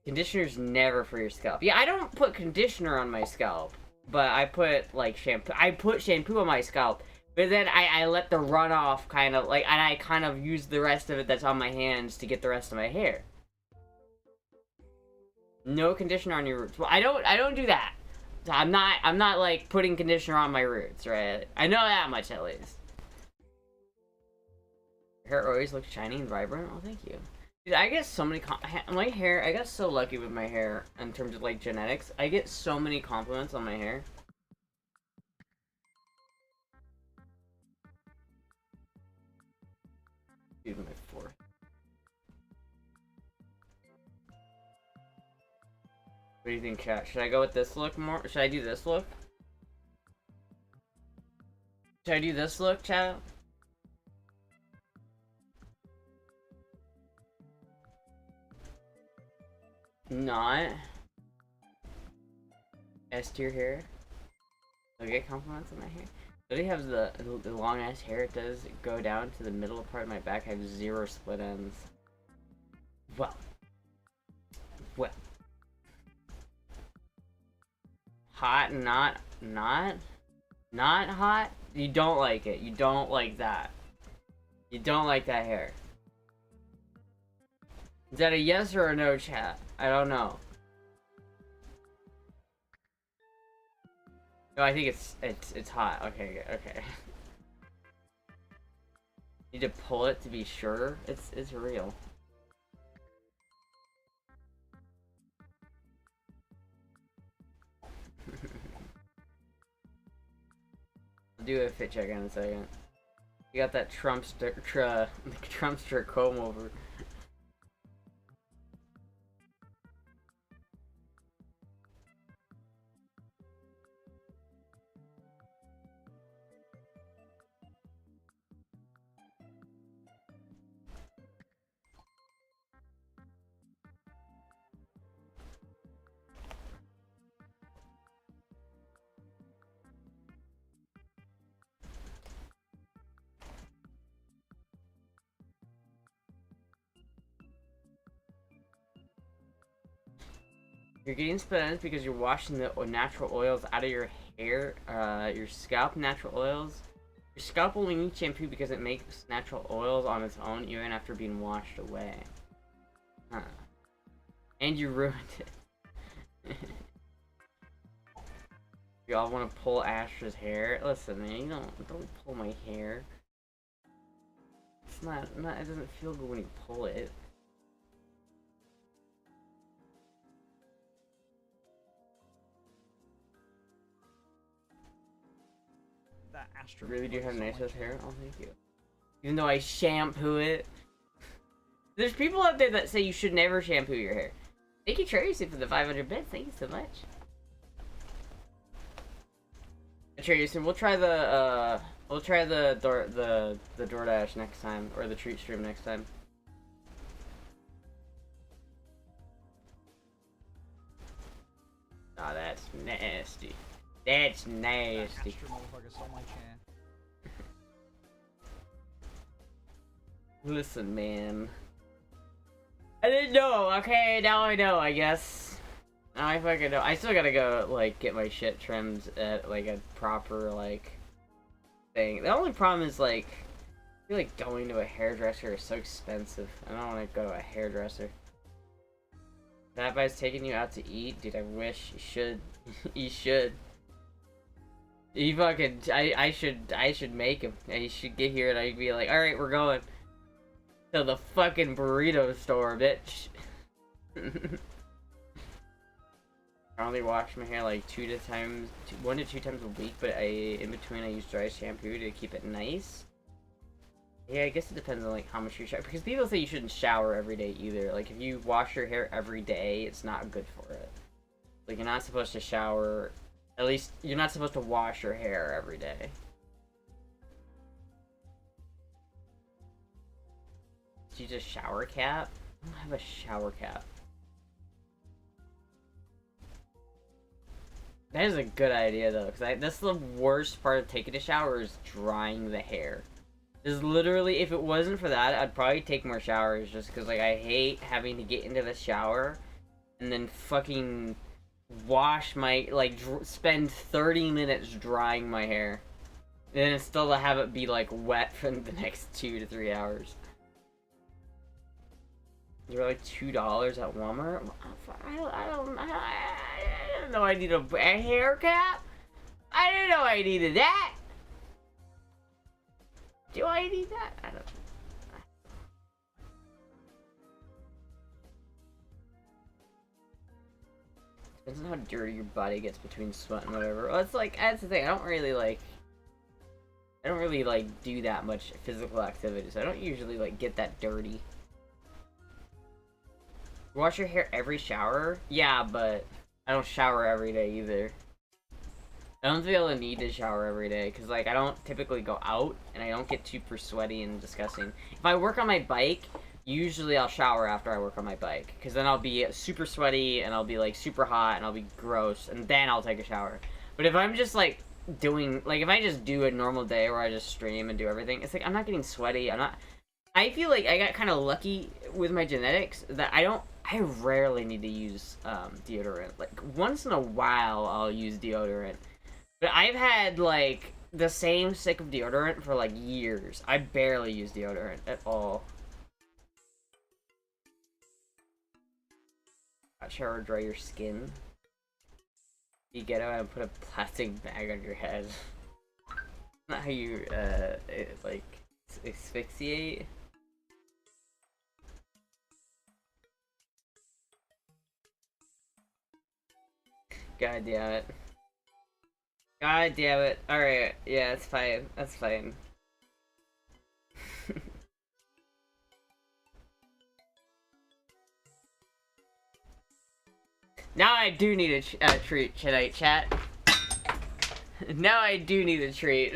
Conditioner's never for your scalp. Yeah, I don't put conditioner on my scalp, but I put, like, shampoo. I put shampoo on my scalp. But then I let the runoff kind of, like, and I kind of use the rest of it that's on my hands to get the rest of my hair. No conditioner on your roots. Well, I don't do that. So I'm not, like, putting conditioner on my roots, right? I know that much, at least. Your hair always looks shiny and vibrant. Oh, thank you. Dude, I get so many my hair, I got so lucky with my hair in terms of, like, genetics. I get so many compliments on my hair. Dude, my forehead. What do you think, chat? Should I go with this look more? Should I do this look? Should I do this look, chat? Not. S tier hair. I get compliments on my hair. I already have the long ass hair. It does go down to the middle part of my back. I have 0 split ends. Well. Hot, not hot? You don't like it. You don't like that. You don't like that hair. Is that a yes or a no, chat? I don't know. No, I think it's hot. Okay, okay. Need to pull it to be sure. It's real. I'll do a fit check in a second. You got that Trumpster comb over. You're getting split ends because you're washing the natural oils out of your hair, your scalp natural oils. Your scalp only needs shampoo because it makes natural oils on its own even after being washed away. Huh. And you ruined it. Y'all want to pull Astra's hair? Listen, man, you don't pull my hair. It's not, it doesn't feel good when you pull it. That Astra Really do have so nice much hair? Oh, thank you. Even though I shampoo it. There's people out there that say you should never shampoo your hair. Thank you, Tracy, for the 500 bits. Thank you so much. Tracy, we'll try the DoorDash next time, or the treat stream next time. Oh, that's nasty. That's nasty. That Astra motherfucker so much hair. Listen, man. I didn't know, okay? Now I know, I guess. Now I fucking know. I still gotta go, like, get my shit trimmed at, like, a proper, like, thing. The only problem is, like, I feel like going to a hairdresser is so expensive. I don't want to go to a hairdresser. That guy's taking you out to eat? Dude, I wish. You should. You should. You fucking... I should make him. He should get here and I'd be like, alright, we're going to the fucking burrito store, bitch. I only wash my hair like 1 to 2 times a week, but in between I use dry shampoo to keep it nice. Yeah, I guess it depends on like how much you shower, because people say you shouldn't shower every day either. Like if you wash your hair every day, it's not good for it. Like you're not supposed to shower, at least you're not supposed to wash your hair every day. Did you just shower cap? I don't have a shower cap. That is a good idea though, because that's the worst part of taking a shower is drying the hair. Is literally, if it wasn't for that, I'd probably take more showers just because like I hate having to get into the shower and then fucking wash my, like spend 30 minutes drying my hair. And then still have it be like wet for the next 2 to 3 hours. They're like $2 at Walmart. I didn't know I need a hair cap. I didn't know I needed that. Do I need that? I don't know. Depends on how dirty your body gets between sweat and whatever. Well, it's like, that's the thing. I don't really do that much physical activity, so I don't usually like get that dirty. Wash your hair every shower? Yeah, but I don't shower every day either. I don't feel the need to shower every day, because, like, I don't typically go out, and I don't get super sweaty and disgusting. If I work on my bike, usually I'll shower after I work on my bike, because then I'll be super sweaty, and I'll be, like, super hot, and I'll be gross, and then I'll take a shower. But if I'm just, like, if I just do a normal day where I just stream and do everything, it's like, I'm not getting sweaty, I feel like I got kind of lucky with my genetics that I rarely need to use, deodorant. Like, once in a while, I'll use deodorant. But I've had, like, the same stick of deodorant for, like, years. I barely use deodorant at all. Hot shower, dry your skin. You get out and put a plastic bag on your head. Not how you, like, asphyxiate. God damn it. God damn it. Alright, yeah, it's fine. That's fine. Now I do need a treat tonight, chat. Now I do need a treat.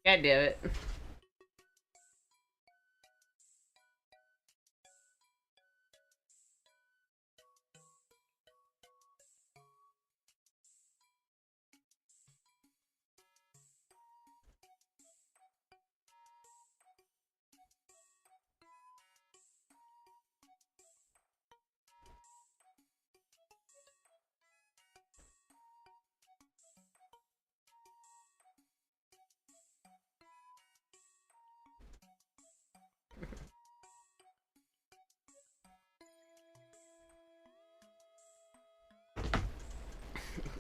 God damn it.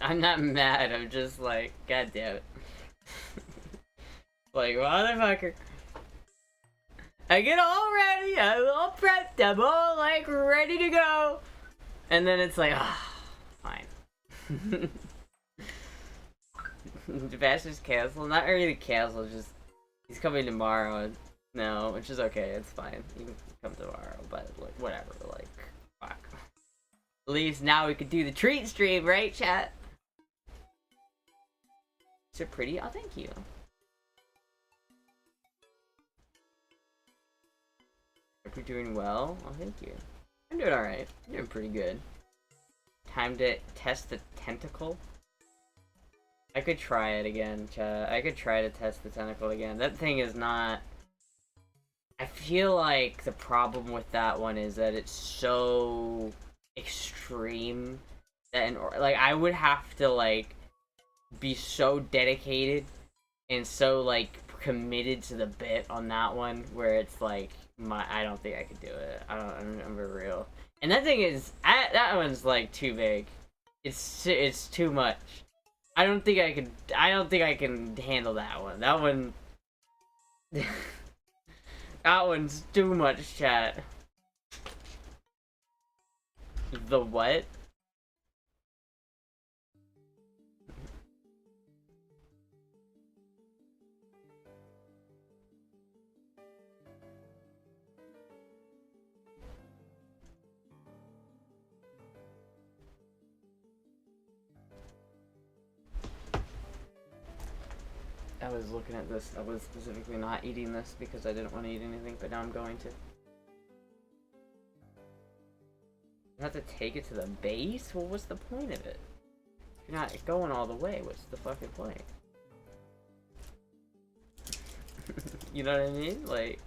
I'm not mad, I'm just like, god damn it. Like, motherfucker. I get all ready, I'm all prepped, I'm all like ready to go. And then it's like, ah, fine. Sebastian's canceled? Not really canceled, just he's coming tomorrow. No, which is okay, it's fine. He can come tomorrow, but like, whatever, like, fuck. At least now we can do the treat stream, right, chat? So pretty? Oh, thank you. Hope you're doing well. Oh, thank you. I'm doing alright. I'm doing pretty good. Time to test the tentacle. I could try it again, chat. I could try to test the tentacle again. That thing is not... I feel like the problem with that one is that it's so extreme that like I would have to like be so dedicated and so like committed to the bit on that one where it's like I don't think I could do it. I'm for real. And that thing is that one's like too big. It's too much. I don't think I can handle that one. That one that one's too much, chat. The what? I was looking at this. I was specifically not eating this because I didn't want to eat anything, but now I'm going to. You have to take it to the base? Well, what's the point of it? If you're not going all the way, what's the fucking point? You know what I mean? Like...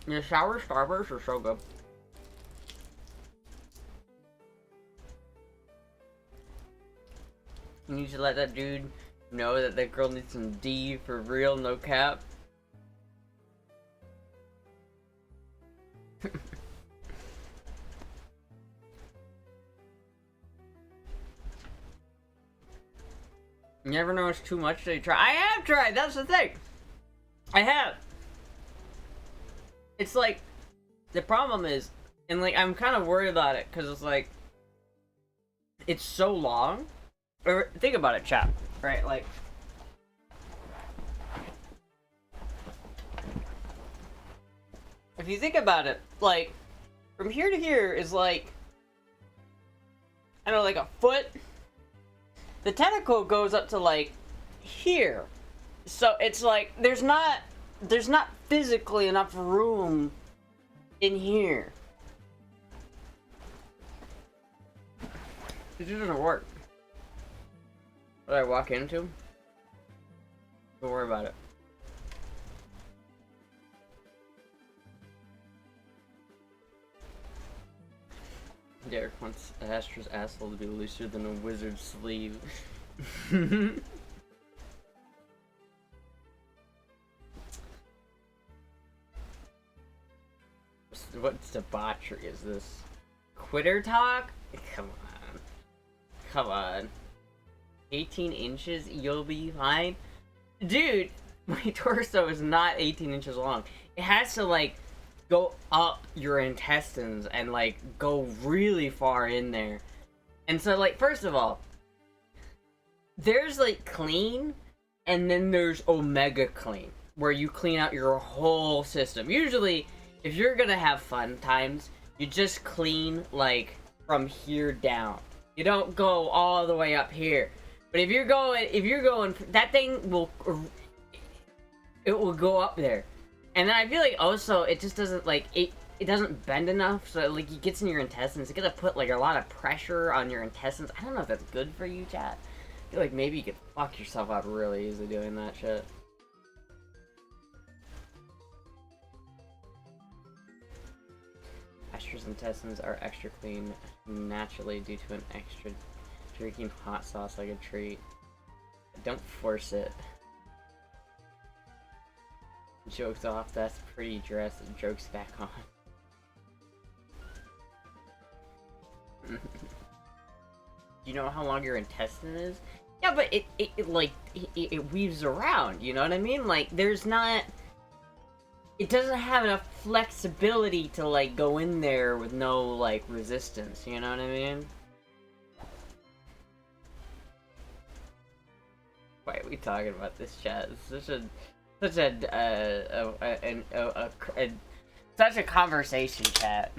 The sour starbursts are so good. You need to let that dude know that that girl needs some D for real, no cap. You never know it's too much to try. I have tried, that's the thing. I have. It's like, the problem is, and like, I'm kind of worried about it, because it's like, it's so long. Or, think about it, chat, right? Like, if you think about it, like, from here to here is like, I don't know, like a foot. The tentacle goes up to like here. So it's like, there's not physically enough room in here. It just doesn't work. What I walk into? Don't worry about it. Derek wants Astra's asshole to be looser than a wizard's sleeve. What debauchery is this? Quitter talk? Come on. Come on. 18 inches, you'll be fine? Dude, my torso is not 18 inches long. It has to, like, go up your intestines and, like, go really far in there. And so, like, first of all, there's, like, clean, and then there's omega clean, where you clean out your whole system. Usually, if you're gonna have fun times, you just clean, like, from here down. You don't go all the way up here. But if you're going, that thing will, it will go up there. And then I feel like also, it just doesn't, like, it doesn't bend enough, so, like, it gets in your intestines. It's gonna put, like, a lot of pressure on your intestines. I don't know if that's good for you, chat. I feel like maybe you could fuck yourself up really easily doing that shit. Astra's intestines are extra clean naturally due to an extra drinking hot sauce like a treat. Don't force it. Jokes off, that's pretty dressed. Jokes back on. You know how long your intestine is? Yeah, but it weaves around, you know what I mean? Like, there's not... It doesn't have enough flexibility to, like, go in there with no, like, resistance, you know what I mean? Why are we talking about this, chat? It's such a conversation, chat.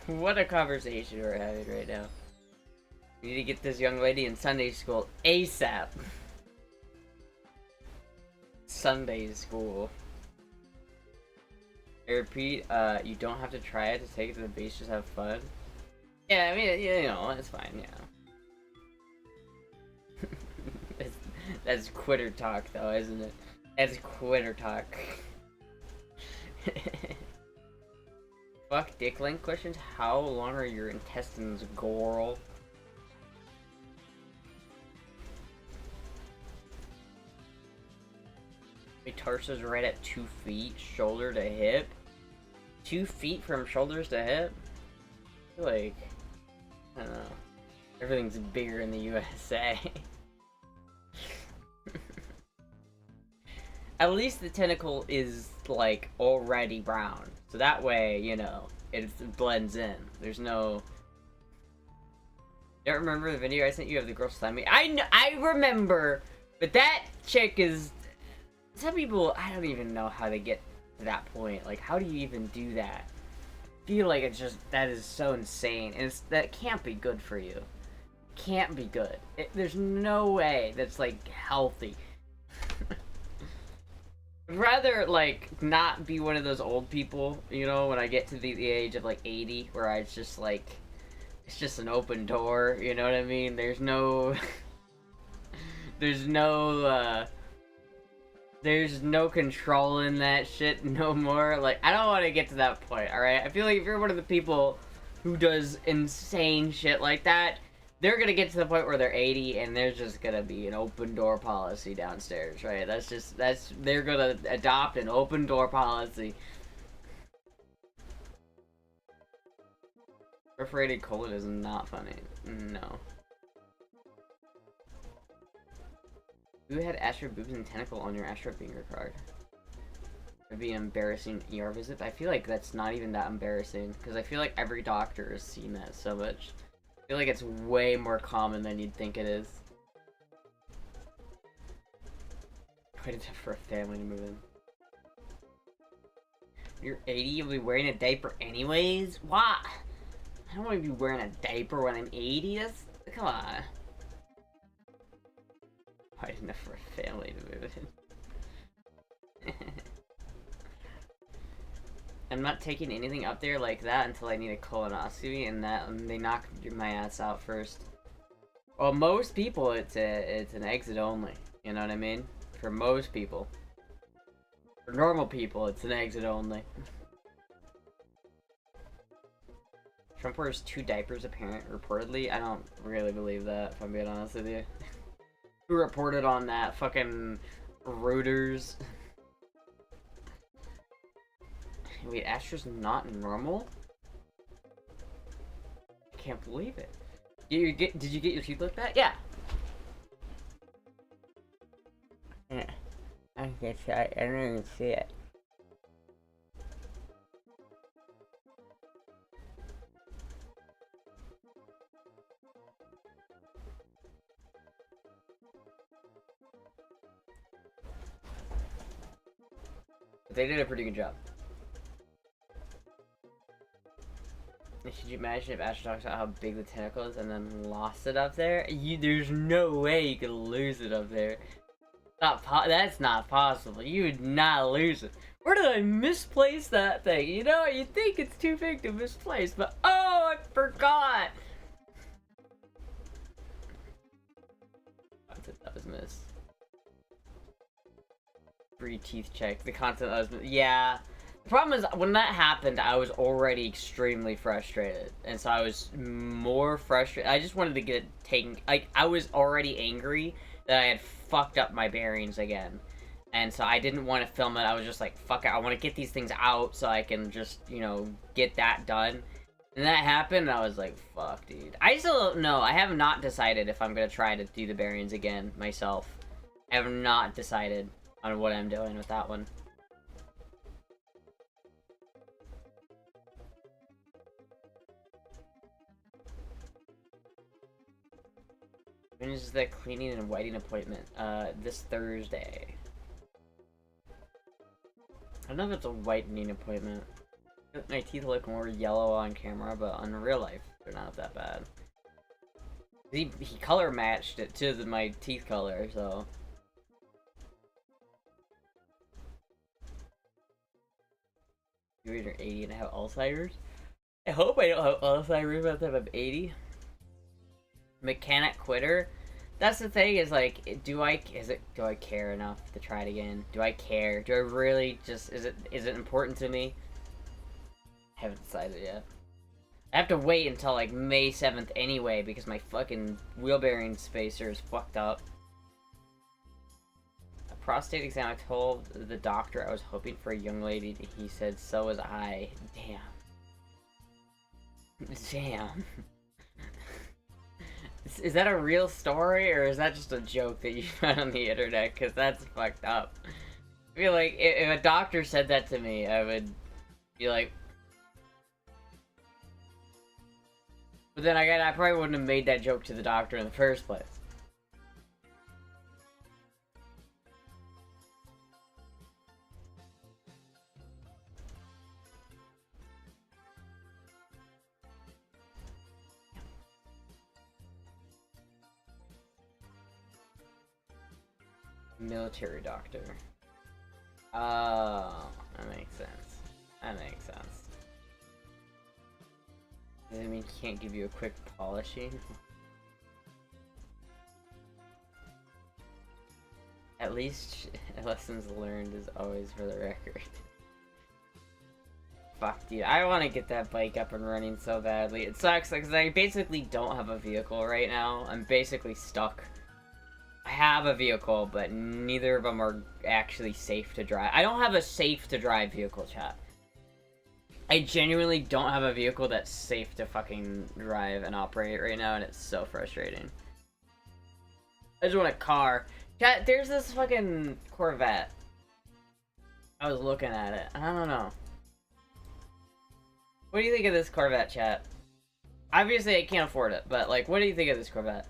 What a conversation we're having right now. We need to get this young lady in Sunday school ASAP. Sunday school. I repeat, you don't have to try it to take it to the base, just have fun. Yeah, I mean, you know, it's fine, yeah. That's quitter talk, though, isn't it? That's quitter talk. Fuck dick length questions? How long are your intestines, Goral? My torso's right at 2 feet, shoulder to hip. 2 feet from shoulders to hip? I feel like, I don't know. Everything's bigger in the USA. At least the tentacle is, like, already brown. So that way, you know, it blends in. There's no... You don't remember the video I sent you of the girl slamming? I remember! But that chick is... Some people, I don't even know how they get to that point. Like, how do you even do that? I feel like it's just... That is so insane. And that can't be good for you. Can't be good. There's no way that's, like, healthy. I'd rather, like, not be one of those old people, you know, when I get to the age of, like, 80, where it's just, like, it's just an open door, you know what I mean? There's no... there's no controlling that shit no more. Like, I don't want to get to that point, alright? I feel like if you're one of the people who does insane shit like that, they're gonna get to the point where they're 80 and there's just gonna be an open door policy downstairs, right? They're gonna adopt an open door policy. Perforated colon is not funny. No. You had Astra boobs and tentacle on your Astra finger card. It'd be an embarrassing ER visit. I feel like that's not even that embarrassing, because I feel like every doctor has seen that so much. I feel like it's way more common than you'd think it is. Waited for a family to move in. You're 80, you'll be wearing a diaper anyways? What? I don't want to be wearing a diaper when I'm 80. That's... Come on. Waiting for a family to move in. I'm not taking anything up there like that until I need a colonoscopy, and they knock my ass out first. Well, most people, it's an exit only. You know what I mean? For most people. For normal people, it's an exit only. Trump wears 2 diapers, reportedly. I don't really believe that, if I'm being honest with you. Who reported on that? Fucking Reuters. Wait, Astra's not normal? I can't believe it. Did you get your teeth looked at? Yeah. Yeah. I didn't even see it. They did a pretty good job. Should you imagine if Astra talks about how big the tentacle is and then lost it up there? There's no way you could lose it up there. That's not possible. You would not lose it. Where did I misplace that thing? You know, you'd think it's too big to misplace, but oh, I forgot! That was missed. Free teeth check. The content that was missed. Yeah. The problem is, when that happened, I was already extremely frustrated. And so I was more frustrated. I just wanted to get it taken. Like, I was already angry that I had fucked up my bearings again. And so I didn't want to film it. I was just like, fuck it. I want to get these things out so I can just, you know, get that done. And that happened, and I was like, fuck, dude. I still don't know. I have not decided if I'm gonna try to do the bearings again myself. I have not decided on what I'm doing with that one. When is the cleaning and whitening appointment? This Thursday. I don't know if it's a whitening appointment. My teeth look more yellow on camera, but on real life, they're not that bad. He color matched it to my teeth color, so. You're 80 and I have Alzheimer's? I hope I don't have Alzheimer's by the time I'm 80. Mechanic quitter? That's the thing, is like, do I care enough to try it again? Do I care? Do I really just, is it important to me? I haven't decided yet. I have to wait until like May 7th anyway because my fucking wheel bearing spacer is fucked up. A prostate exam, I told the doctor I was hoping for a young lady. He said, so was I. Damn. Damn. Is that a real story, or is that just a joke that you found on the internet? Because that's fucked up. I feel like if a doctor said that to me, I would be like... But then again, I probably wouldn't have made that joke to the doctor in the first place. Military doctor. Oh, that makes sense. That makes sense. Does it mean he can't give you a quick polishing? At least lessons learned is always for the record. Fuck, dude. I want to get that bike up and running so badly. It sucks because I basically don't have a vehicle right now. I'm basically stuck. I have a vehicle, but neither of them are actually safe to drive. I don't have a safe to drive vehicle, chat. I genuinely don't have a vehicle that's safe to fucking drive and operate right now, and it's so frustrating. I just want a car. Chat, there's this fucking Corvette. I was looking at it. I don't know. What do you think of this Corvette, chat? Obviously, I can't afford it, but, like, what do you think of this Corvette?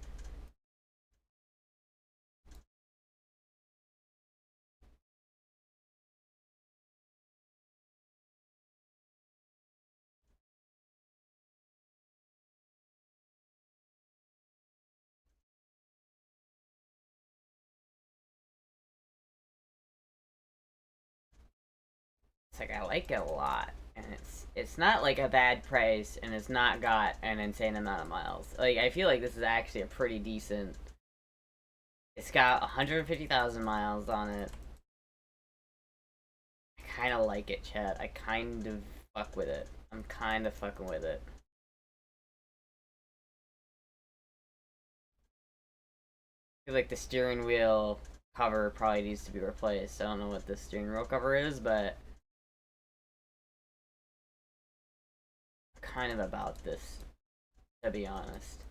It's like, I like it a lot, and it's not like a bad price, and it's not got an insane amount of miles. Like, I feel like this is actually a pretty decent... It's got 150,000 miles on it. I kind of like it, chat. I kind of fuck with it. I'm kind of fucking with it. I feel like the steering wheel cover probably needs to be replaced. I don't know what the steering wheel cover is, but... kind of about this, to be honest.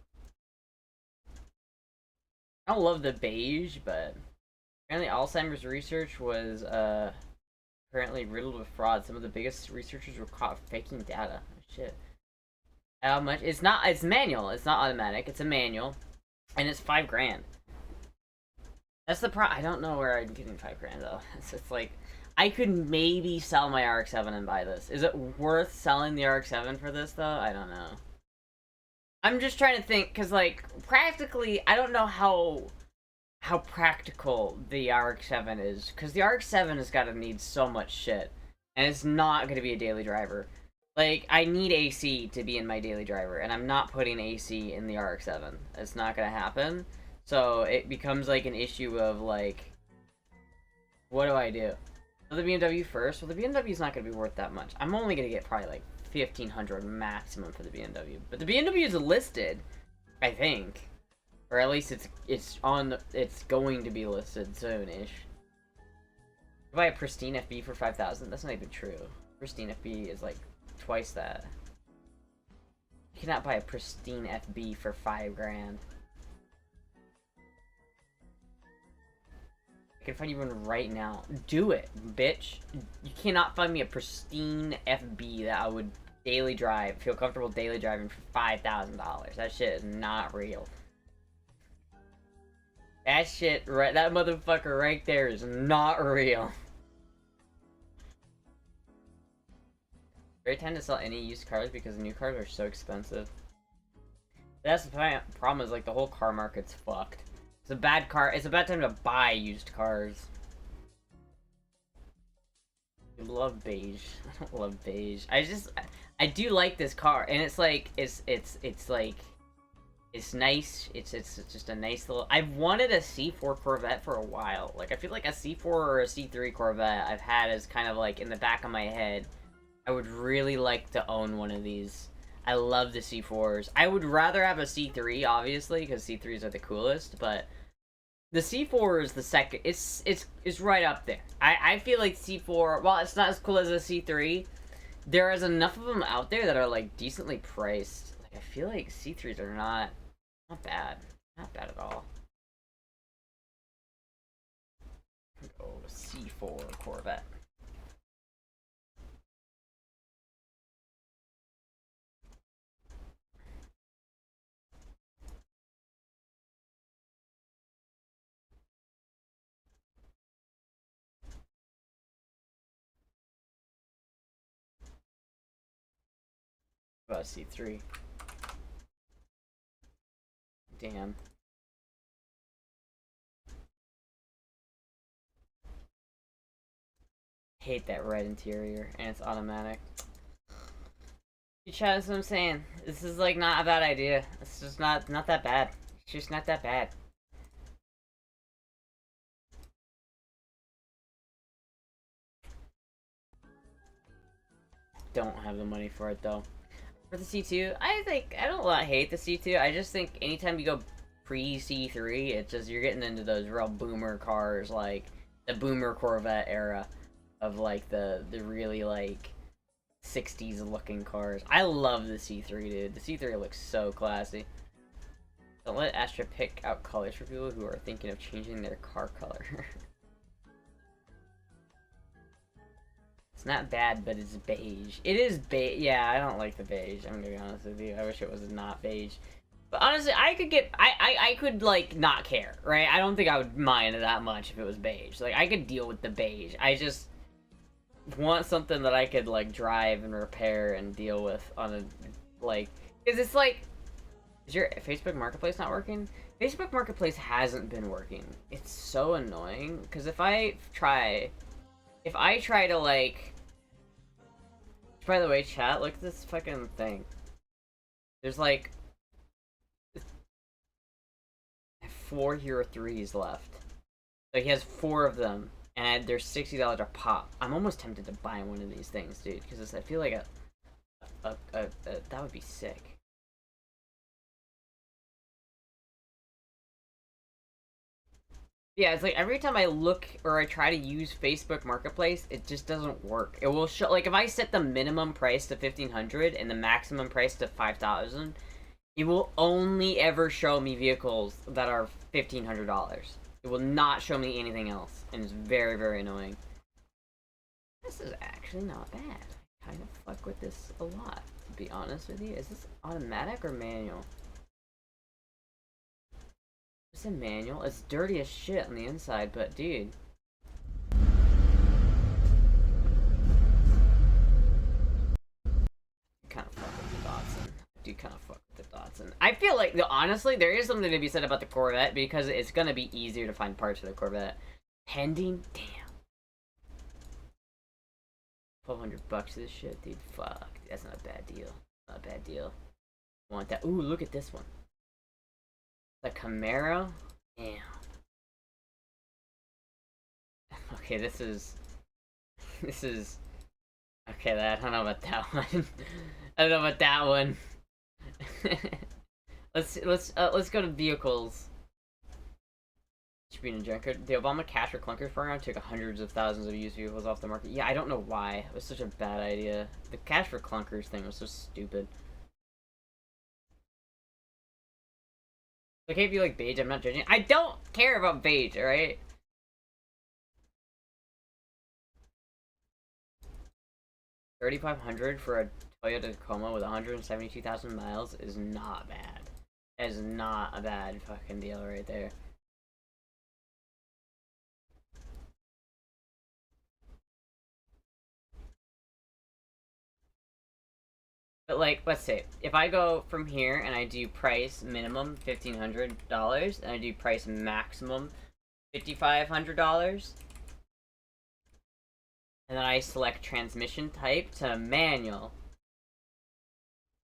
I don't love the beige, but apparently Alzheimer's research was apparently riddled with fraud. Some of the biggest researchers were caught faking data. Oh, shit. How much? It's manual. It's not automatic. It's a manual, and it's $5 grand. That's the I don't know where I'm getting $5 grand though. It's like, I could maybe sell my RX-7 and buy this. Is it worth selling the RX-7 for this, though? I don't know. I'm just trying to think, because, like, practically, I don't know how practical the RX-7 is, because the RX-7 has got to need so much shit, and it's not going to be a daily driver. Like, I need AC to be in my daily driver, and I'm not putting AC in the RX-7. It's not going to happen. So, it becomes, like, an issue of, like, what do I do? The BMW first? Well, the BMW's not going to be worth that much. I'm only going to get probably like $1,500 maximum for the BMW. But the BMW is listed, I think. Or at least it's going to be listed soon-ish. Buy a pristine FB for $5,000? That's not even true. Pristine FB is like twice that. You cannot buy a pristine FB for $5 grand. I can find you one right now. Do it, bitch. You cannot find me a pristine FB that I would daily drive, feel comfortable daily driving for $5,000. That shit is not real. That shit, right, that motherfucker right there is not real. Great time to sell any used cars because new cars are so expensive. That's the problem, is like the whole car market's fucked. It's a bad time to buy used cars. I love beige. I don't love beige. I do like this car, and it's like, it's like, it's nice. It's just a nice little... I've wanted a C4 Corvette for a while. Like, I feel like a C4 or a C3 Corvette I've had as kind of like in the back of my head. I would really like to own one of these. I love the C4s. I would rather have a C3, obviously, because C3s are the coolest, but the C4 is the second. It's right up there. I feel like C4, while it's not as cool as a C3, there is enough of them out there that are like decently priced. Like, I feel like C3s are not bad. Not bad at all. Oh, C4 Corvette. About C3. Damn. Hate that red interior, and it's automatic. You chat, that's what I'm saying. This is like not a bad idea. It's just not that bad. It's just not that bad. Don't have the money for it though. For the C2, I don't hate the C2. I just think anytime you go pre-C3, it's just, you're getting into those real boomer cars, like the boomer Corvette era of like the really like 60s looking cars. I love the C3, dude. The C3 looks so classy. Don't let Astra pick out colors for people who are thinking of changing their car color. It's not bad, but it's beige. It is beige. Yeah, I don't like the beige. I'm gonna be honest with you. I wish it was not beige. But honestly, I could like not care, right? I don't think I would mind it that much if it was beige. Like, I could deal with the beige. I just want something that I could like drive and repair and deal with on a, like, because it's like, is your Facebook Marketplace not working? Facebook Marketplace hasn't been working. It's so annoying because if I try to like, by the way, chat, look at this fucking thing. There's like 4 Hero 3s left. So he has 4 of them, and they're $60 a pop. I'm almost tempted to buy one of these things, dude, because I feel like that would be sick. Yeah, it's like every time I look or I try to use Facebook Marketplace, it just doesn't work. It will show, like, if I set the minimum price to $1,500 and the maximum price to $5,000, it will only ever show me vehicles that are $1,500. It will not show me anything else, and it's very, very annoying. This is actually not bad. I kind of fuck with this a lot, to be honest with you. Is this automatic or manual? It's a manual. It's dirty as shit on the inside, but dude. Kind of fuck with the Datsun. I do kind of fuck with the Datsun. I feel like, honestly, there is something to be said about the Corvette because it's gonna be easier to find parts for the Corvette. Pending? Damn. $1,200 for this shit, dude. Fuck. That's not a bad deal. Not a bad deal. Want that? Ooh, look at this one. The Camaro? Damn. Okay, this is... Okay, I don't know about that one. I don't know about that one. Let's go to vehicles. Should be in a junker. The Obama Cash for Clunkers program took hundreds of thousands of used vehicles off the market. Yeah, I don't know why. It was such a bad idea. The Cash for Clunkers thing was so stupid. Okay if you like beige, I'm not judging. I don't care about beige, alright? $3,500 for a Toyota Tacoma with 172,000 miles is not bad. That is not a bad fucking deal right there. But like, let's say, if I go from here and I do price minimum $1,500 and I do price maximum $5,500, and then I select transmission type to manual,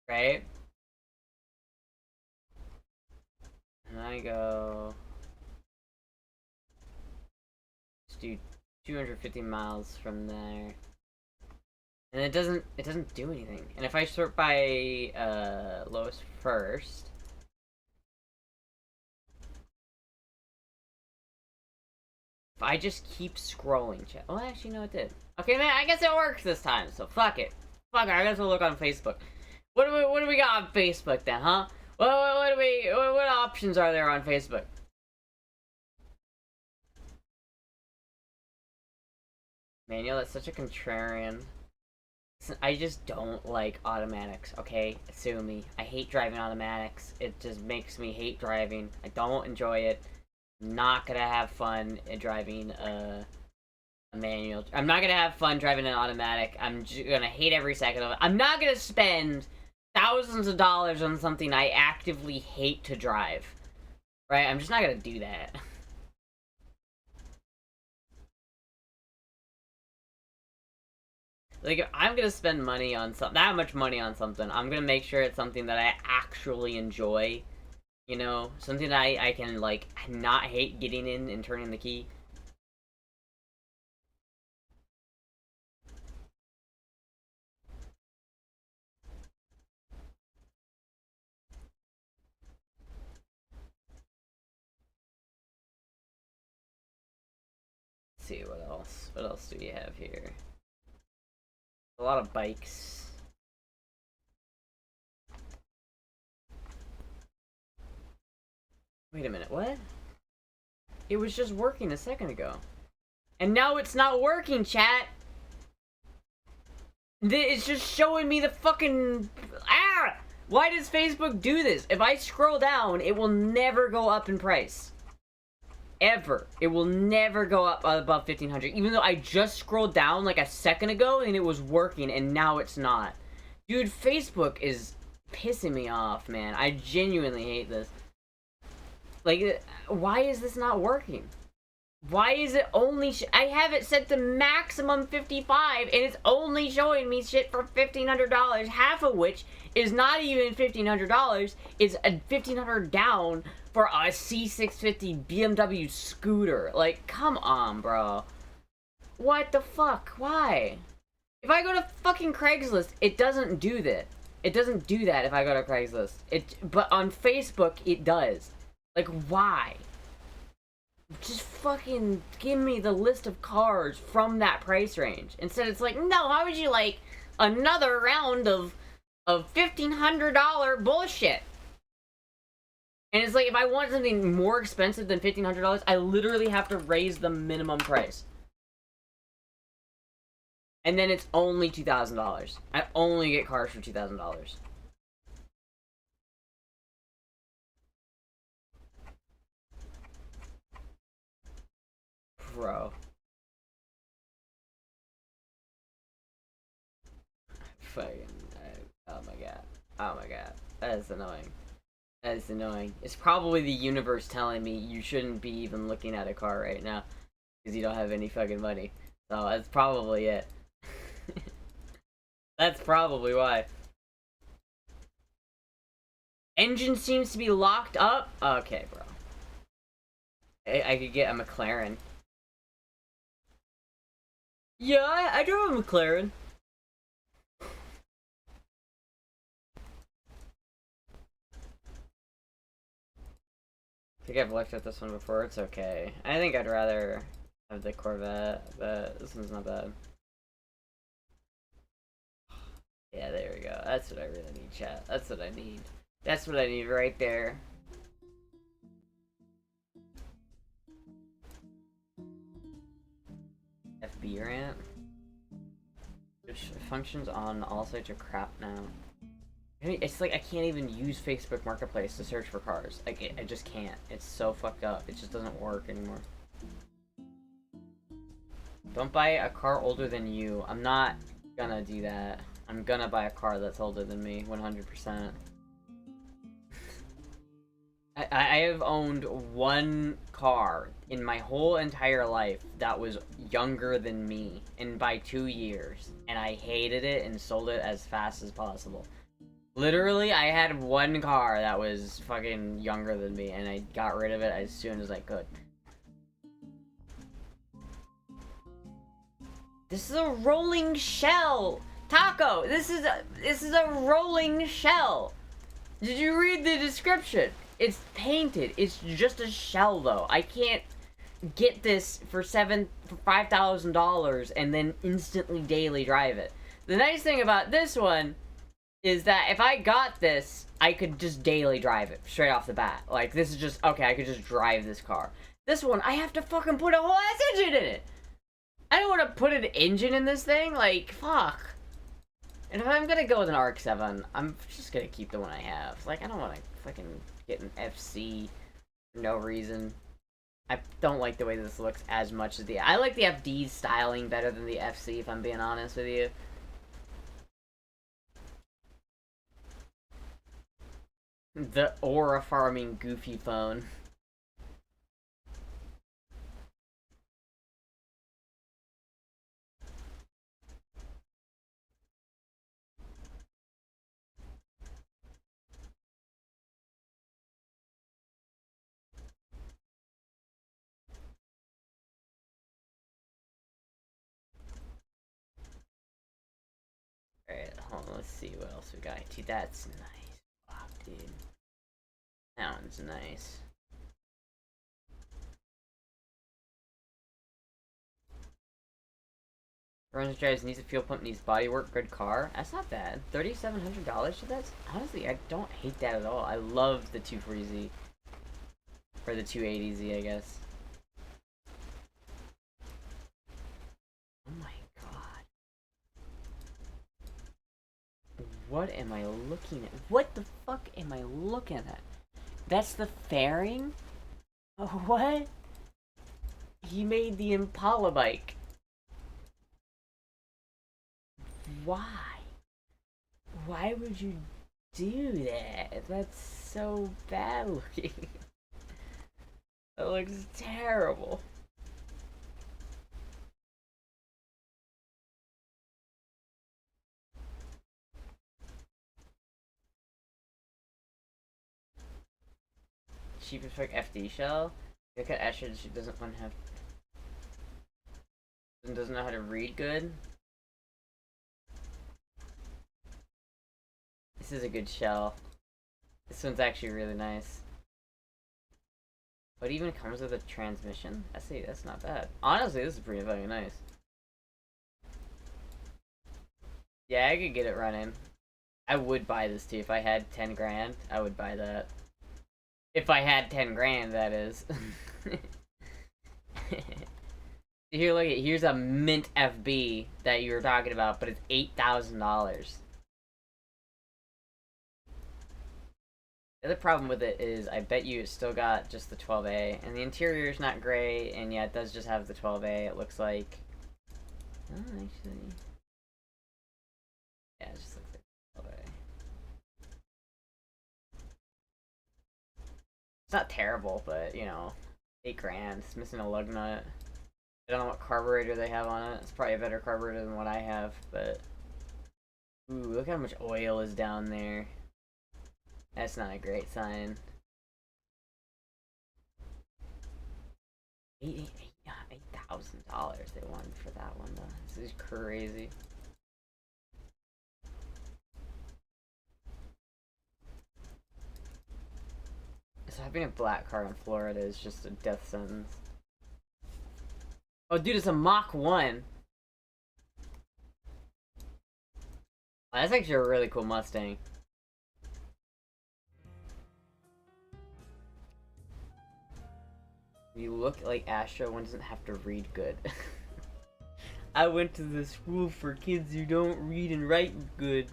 right? And I go, let's do 250 miles from there. And it doesn't do anything. And if I sort by lowest first, if I just keep scrolling, chat. Oh, actually, no, it did. Okay, man, I guess it works this time. So fuck it. Fuck it. I guess we'll look on Facebook. What do we got on Facebook then, huh? What options are there on Facebook? Manuel, that's such a contrarian. I just don't like automatics, okay? Sue me. I hate driving automatics. It just makes me hate driving. I don't enjoy it. I'm not gonna have fun driving a manual. I'm not gonna have fun driving an automatic. I'm just gonna hate every second of it. I'm not gonna spend thousands of dollars on something I actively hate to drive. Right? I'm just not gonna do that. Like, if I'm gonna spend money on that much money on something, I'm gonna make sure it's something that I actually enjoy. You know? Something that I can, like, not hate getting in and turning the key. Let's see, what else? What else do we have here? A lot of bikes. Wait a minute, what? It was just working a second ago. And now it's not working, chat! It's just showing me the fucking... Ah! Why does Facebook do this? If I scroll down, it will never go up in price. Ever. It will never go up above 1,500. Even though I just scrolled down like a second ago and it was working and now it's not. Dude, Facebook is pissing me off, man. I genuinely hate this. Like, why is this not working? Why is it only... I have it set to maximum 55 and it's only showing me shit for $1,500, half of which is not even $1,500. It's a $1,500 down for a C650 BMW scooter. Like, come on, bro. What the fuck? Why? If I go to fucking Craigslist, it doesn't do that. It doesn't do that if I go to Craigslist. But on Facebook, it does. Like, why? Just fucking give me the list of cars from that price range. Instead, it's like, no, how would you like another round of $1,500 bullshit? And it's like, if I want something more expensive than $1,500, I literally have to raise the minimum price. And then it's only $2,000. I only get cars for $2,000. Bro. Fucking... Oh my god. Oh my god. That is annoying. That is annoying. It's probably the universe telling me you shouldn't be even looking at a car right now. Because you don't have any fucking money. So that's probably it. That's probably why. Engine seems to be locked up? Okay, bro. I could get a McLaren. Yeah, I drove a McLaren. I think I've looked at this one before, it's okay. I think I'd rather have the Corvette, but this one's not bad. Yeah, there we go. That's what I really need, chat. That's what I need. That's what I need right there. FD rant. Which functions on all sites are crap now. It's like I can't even use Facebook Marketplace to search for cars. Like, I just can't. It's so fucked up. It just doesn't work anymore. Don't buy a car older than you. I'm not gonna do that. I'm gonna buy a car that's older than me, 100%. I have owned one car in my whole entire life that was younger than me, and by 2 years, and I hated it and sold it as fast as possible. Literally, I had one car that was fucking younger than me, and I got rid of it as soon as I could. This is a rolling shell! Taco! This is a rolling shell! Did you read the description? It's painted. It's just a shell, though. I can't get this for $5,000 and then instantly daily drive it. The nice thing about this one is that if I got this, I could just daily drive it straight off the bat. Like, this is just, okay, I could just drive this car. This one, I have to fucking put a whole ass engine in it! I don't want to put an engine in this thing, like, fuck. And if I'm gonna go with an RX-7, I'm just gonna keep the one I have. Like, I don't want to fucking get an FC for no reason. I don't like the way this looks as much as I like the FD's styling better than the FC, if I'm being honest with you. The aura farming goofy phone. Alright, hold on, let's see what else we got. Dude, that's nice. Wow, dude. That one's nice. Runs drives, needs a fuel pump, needs bodywork, good car. That's not bad. $3,700 for that? Honestly, I don't hate that at all. I love the 240Z. Or the 280Z, I guess. Oh my god. What am I looking at? What the fuck am I looking at? That's the fairing? Oh, what? He made the Impala bike. Why? Why would you do that? That's so bad looking. That looks terrible. Cheapest like FD shell. Look at Astra, she doesn't want to have. Doesn't know how to read good. This is a good shell. This one's actually really nice. But it even comes with a transmission. That's not bad. Honestly, this is pretty fucking nice. Yeah, I could get it running. I would buy this too. If I had 10 grand, I would buy that. If I had 10 grand, that is. Here, look at here's a mint FB that you were talking about, but it's $8,000. The other problem with it is, I bet you it's still got just the 12A, and the interior is not great, and yeah, it does just have the 12A, it looks like. Oh, actually. Yeah, it just looks like 12A. It's not terrible, but, you know, 8 grand. It's missing a lug nut. I don't know what carburetor they have on it. It's probably a better carburetor than what I have, but... Ooh, look how much oil is down there. That's not a great sign. $8,000 they wanted for that one, though. This is crazy. So having a black car in Florida is just a death sentence. Oh, dude, it's a Mach 1. Oh, that's actually a really cool Mustang. You look like Astra, one doesn't have to read good. I went to the school for kids who don't read and write good.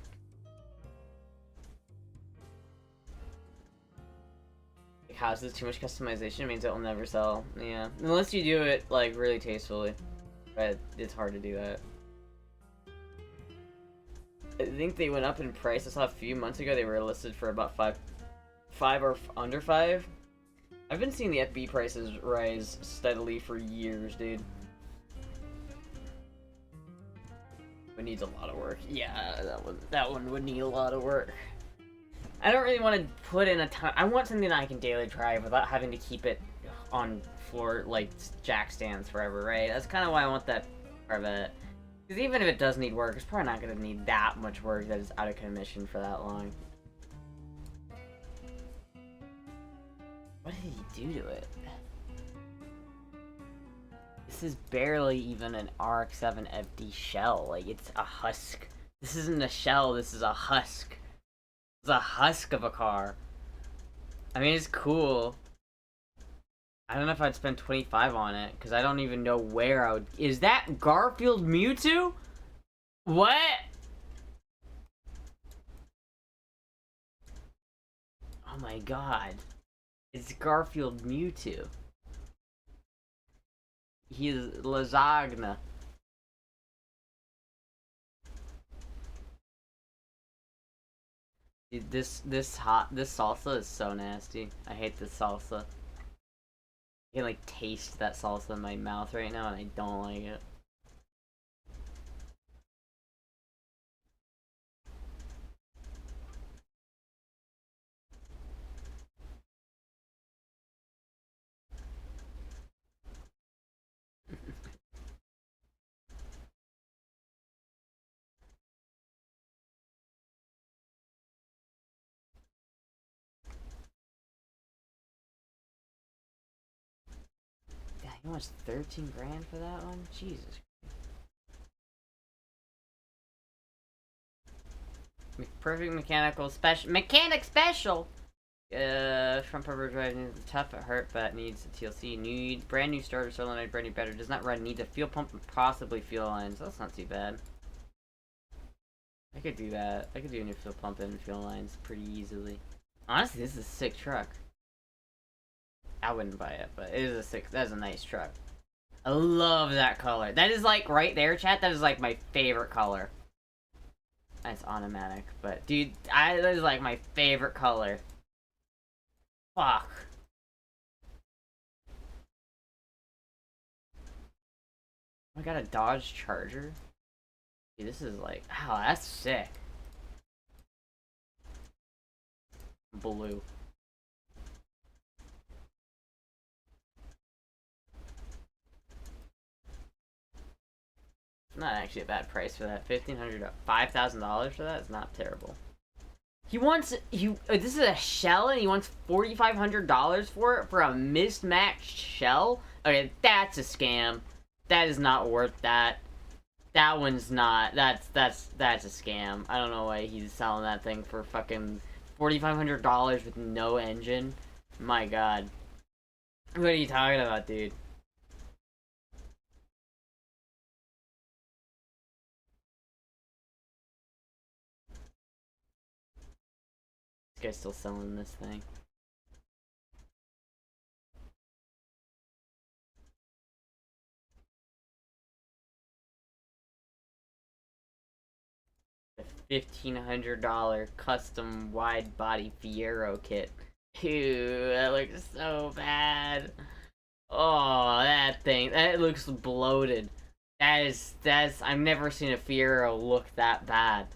Houses, too much customization means it will never sell. Yeah, unless you do it like really tastefully, but it's hard to do that. I think they went up in price. I saw a few months ago they were listed for about five or under 5. I've been seeing the FB prices rise steadily for years, dude. It needs a lot of work. Yeah, that one would need a lot of work. I don't really want to put in a ton. I want something that I can daily drive without having to keep it on floor, like, jack stands forever, right? That's kind of why I want that Corvette. Because even if it does need work, it's probably not going to need that much work that is out of commission for that long. What did he do to it? This is barely even an RX-7 FD shell. Like, it's a husk. This isn't a shell, this is a husk. It's a husk of a car. I mean, it's cool. I don't know if I'd spend 25 on it, because I don't even know where I would... Is that Garfield Mewtwo? What? Oh my god. It's Garfield Mewtwo. He is lasagna. Dude, this salsa is so nasty. I hate this salsa. I can like taste that salsa in my mouth right now and I don't like it. He wants 13 grand for that one? Jesus. Perfect mechanical special. Mechanic special! Front pumper drive needs tough, it hurt, but needs a TLC. Need brand new starter solenoid, brand new battery. Does not run. Need a fuel pump and possibly fuel lines. That's not too bad. I could do that. I could do a new fuel pump and fuel lines pretty easily. Honestly, this is a sick truck. I wouldn't buy it, but it is a sick. That's a nice truck. I love that color. That is like right there, chat. That is like my favorite color. It's automatic, but dude, that is like my favorite color. Fuck. I got a Dodge Charger. Dude, this is like, wow, that's sick. Blue. Not actually a bad price for that. $1,500 to $5,000 for that is not terrible. This is a shell and he wants $4,500 for it for a mismatched shell. Okay, that's a scam. That is not worth that. That one's not. That's a scam. I don't know why he's selling that thing for fucking $4,500 with no engine. My god. What are you talking about, dude? This guy's still selling this thing. The $1,500 custom wide body Fiero kit. Ew, that looks so bad. Oh, that thing. That looks bloated. I've never seen a Fiero look that bad.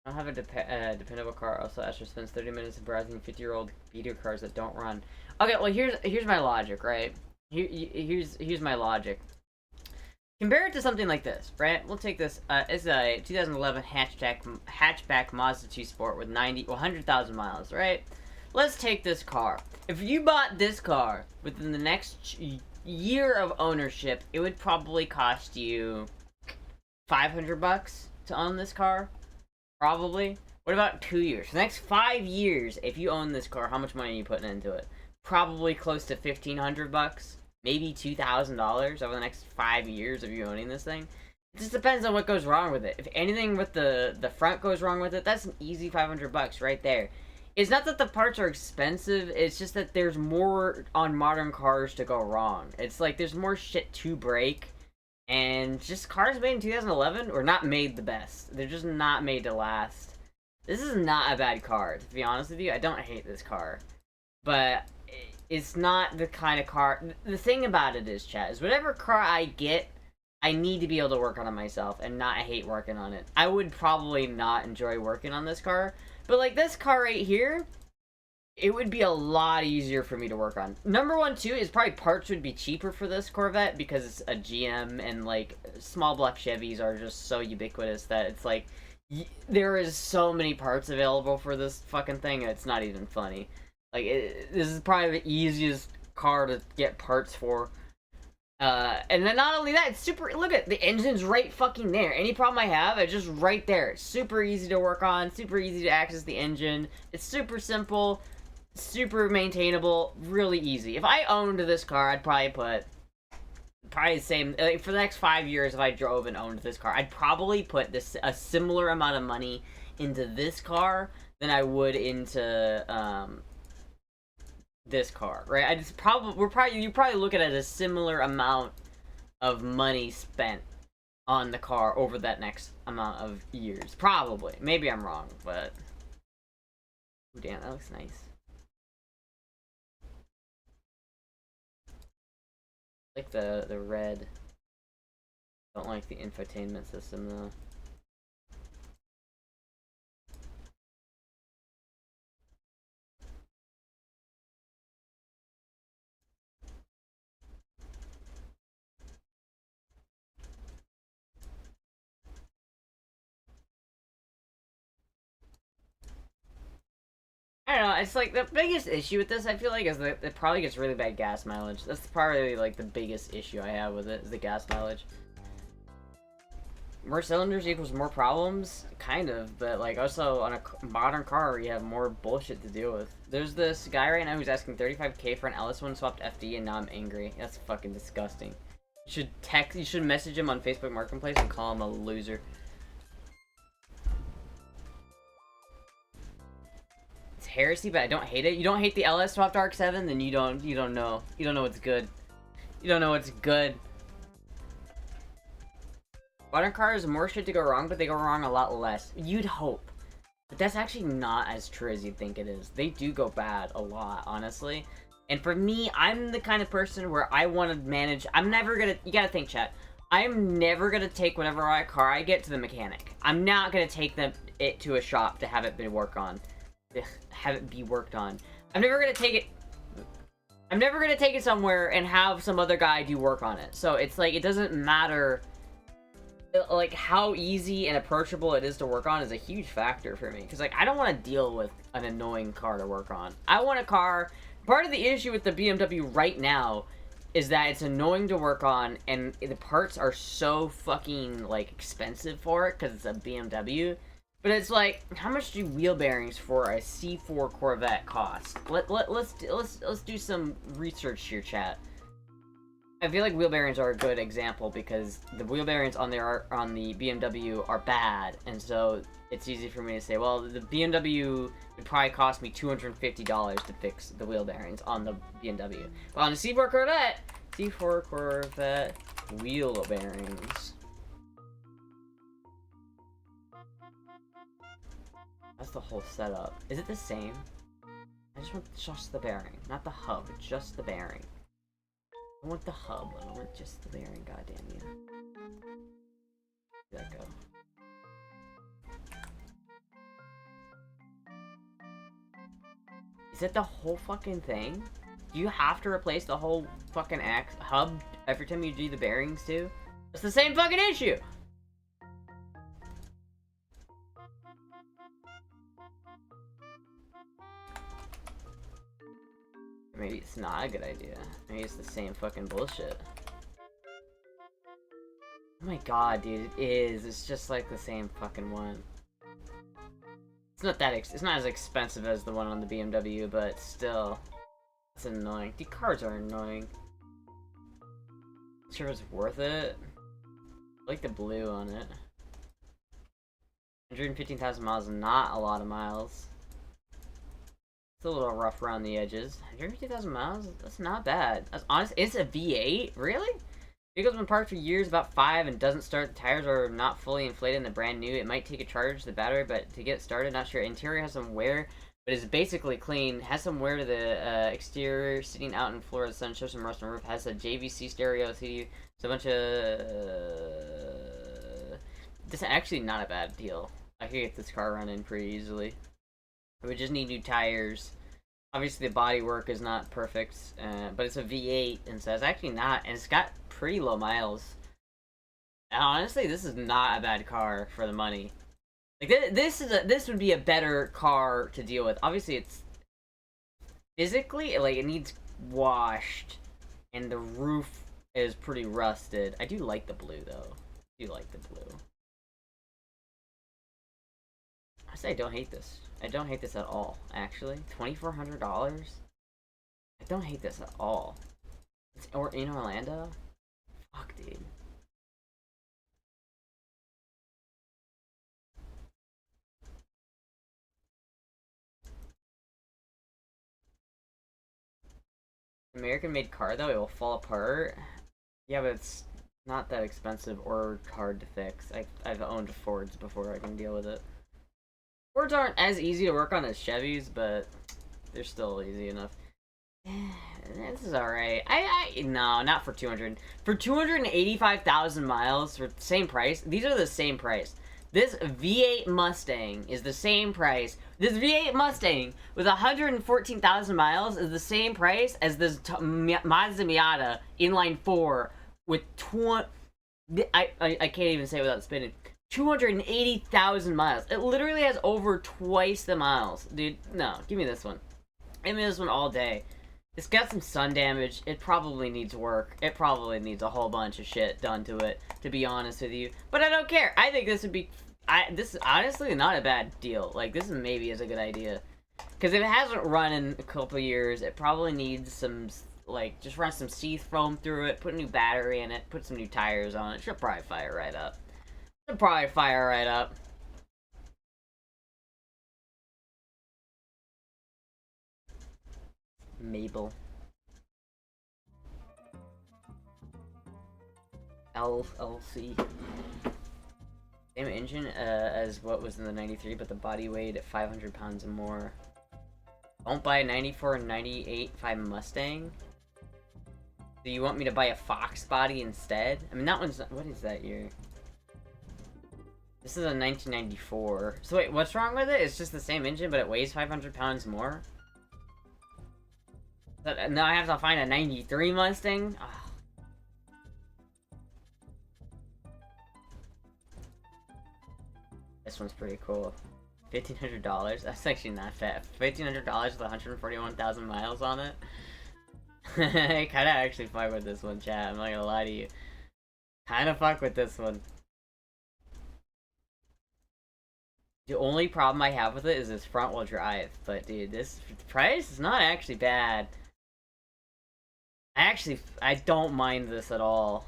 I don't have a dependable car. Also, Astra spends 30 minutes browsing 50-year-old video cars that don't run. Okay, well here's my logic, right? Here's my logic. Compare it to something like this, right? We'll take this. It's a 2011 hatchback Mazda 2 Sport with 100,000 miles, right? Let's take this car. If you bought this car within the next year of ownership, it would probably cost you $500 to own this car. Probably. What about 2 years? For the next 5 years, if you own this car, how much money are you putting into it? probably close to $1,500, maybe $2,000 over the next 5 years of you owning this thing. It just depends on what goes wrong with it. If anything with the front goes wrong with it, that's an easy $500 right there. It's not that the parts are expensive, it's just that there's more on modern cars to go wrong. It's like there's more shit to break, and just cars made in 2011 were not made the best. They're just not made to last. This is not a bad car, to be honest with you. I don't hate this car. But it's not the kind of car... The thing about it is, chat, is whatever car I get, I need to be able to work on it myself and not hate working on it. I would probably not enjoy working on this car, but like this car right here, it would be a lot easier for me to work on. Number one, too, is probably parts would be cheaper for this Corvette because it's a GM and like small block Chevys are just so ubiquitous that it's like there is so many parts available for this fucking thing, it's not even funny. Like, this is probably the easiest car to get parts for. And then not only that, it's super... Look at the engine's right fucking there. Any problem I have, it's just right there. It's super easy to work on, super easy to access the engine. It's super simple, super maintainable, really easy. If I owned this car, I'd probably put... Probably the same... Like, for the next 5 years, if I drove and owned this car, I'd probably put a similar amount of money into this car than I would into, this car, right? You probably look at it as a similar amount of money spent on the car over that next amount of years. Probably. Maybe I'm wrong, but... Ooh, damn, that looks nice. I like the red. Don't like the infotainment system, though. I don't know, it's like, the biggest issue with this, I feel like, is that it probably gets really bad gas mileage. That's probably, like, the biggest issue I have with it, is the gas mileage. More cylinders equals more problems? Kind of, but, like, also, on a modern car, you have more bullshit to deal with. There's this guy right now who's asking $35K for an LS1 swapped FD, and now I'm angry. That's fucking disgusting. You should message him on Facebook Marketplace and call him a loser. Heresy, but I don't hate it. You don't hate the LS swapped RX-7, then you don't know what's good. You don't know what's good. Modern cars, more shit to go wrong, but they go wrong a lot less. You'd hope. But that's actually not as true as you'd think it is. They do go bad a lot, honestly. And for me, I'm the kind of person where I want to manage... I'm never gonna... You gotta think, chat. I'm never gonna take whatever car I get to the mechanic. I'm not gonna take it to a shop to have it be worked on. I'm never gonna take it somewhere and have some other guy do work on it. So it's like, it doesn't matter, like, how easy and approachable it is to work on is a huge factor for me. Because, like, I don't want to deal with an annoying car to work on. I want a car... Part of the issue with the BMW right now is that it's annoying to work on, and the parts are so fucking, like, expensive for it, because it's a BMW. But it's like, how much do wheel bearings for a C4 Corvette cost? Let's do some research here, chat. I feel like wheel bearings are a good example because the wheel bearings on the BMW are bad, and so it's easy for me to say, well, the BMW would probably cost me $250 to fix the wheel bearings on the BMW. But on the C4 Corvette wheel bearings. That's the whole setup. Is it the same? I just want just the bearing, not the hub, just the bearing. I want the hub, I want just the bearing, goddamn you. Where'd that go? Is it the whole fucking thing? Do you have to replace the whole fucking hub every time you do the bearings too? It's the same fucking issue! Maybe it's not a good idea. Maybe it's the same fucking bullshit. Oh my god, dude, it is. It's just like the same fucking one. It's not that it's not as expensive as the one on the BMW, but still. That's annoying. These cars are annoying. Not sure if it's worth it. I like the blue on it. 115,000 miles is not a lot of miles. It's a little rough around the edges. 150,000 miles? That's not bad. That's honest. It's a V8? Really? Vehicle's been parked for years, about 5, and doesn't start. The tires are not fully inflated and they're brand new. It might take a charge to the battery, but to get started, not sure. Interior has some wear, but is basically clean. Has some wear to the exterior. Sitting out in Florida sun, shows some rust on the roof. Has a JVC stereo CD. It's a bunch of... this is actually not a bad deal. I could get this car running pretty easily. We just need new tires. Obviously, the body work is not perfect, but it's a V8, and so it's actually not, and it's got pretty low miles. And honestly, this is not a bad car for the money. Like this would be a better car to deal with. Obviously, it's physically like it needs washed, and the roof is pretty rusted. I do like the blue though. I do like the blue. I say I don't hate this. I don't hate this at all, actually. $2,400? I don't hate this at all. It's in Orlando? Fuck, dude. American-made car, though, it will fall apart. Yeah, but it's not that expensive or hard to fix. I've owned Fords before, I can deal with it. Fords aren't as easy to work on as Chevys, but they're still easy enough. This is alright. No, not for 200. For 285,000 miles for the same price, these are the same price. This V8 Mustang is the same price. This V8 Mustang with 114,000 miles is the same price as this Mazda Miata inline 4 with I can't even say it without spinning. 280,000 miles. It literally has over twice the miles. Dude, no, give me this one. Give me this one all day. It's got some sun damage. It probably needs work. It probably needs a whole bunch of shit done to it, to be honest with you. But I don't care. I think this would be... this is honestly not a bad deal. Like, this maybe is a good idea. Because if it hasn't run in a couple years, it probably needs some... Like, just run some seafoam through it, put a new battery in it, put some new tires on it. She'll probably fire right up. She'll probably fire right up. Mabel. LLC. Same engine as what was in the 93, but the body weighed 500 pounds more. Don't buy a 94 and 98 5 Mustang. Do you want me to buy a Fox body instead? I mean, that one's... What is that year? This is a 1994. So wait, what's wrong with it? It's just the same engine, but it weighs 500 pounds more? But now I have to find a 93 Mustang? Ugh. This one's pretty cool. $1,500? That's actually not bad. $1,500 with 141,000 miles on it? I kinda actually fuck with this one, chat. I'm not gonna lie to you. Kinda fuck with this one. The only problem I have with it is this front wheel drive. But dude, this price is not actually bad. I don't mind this at all.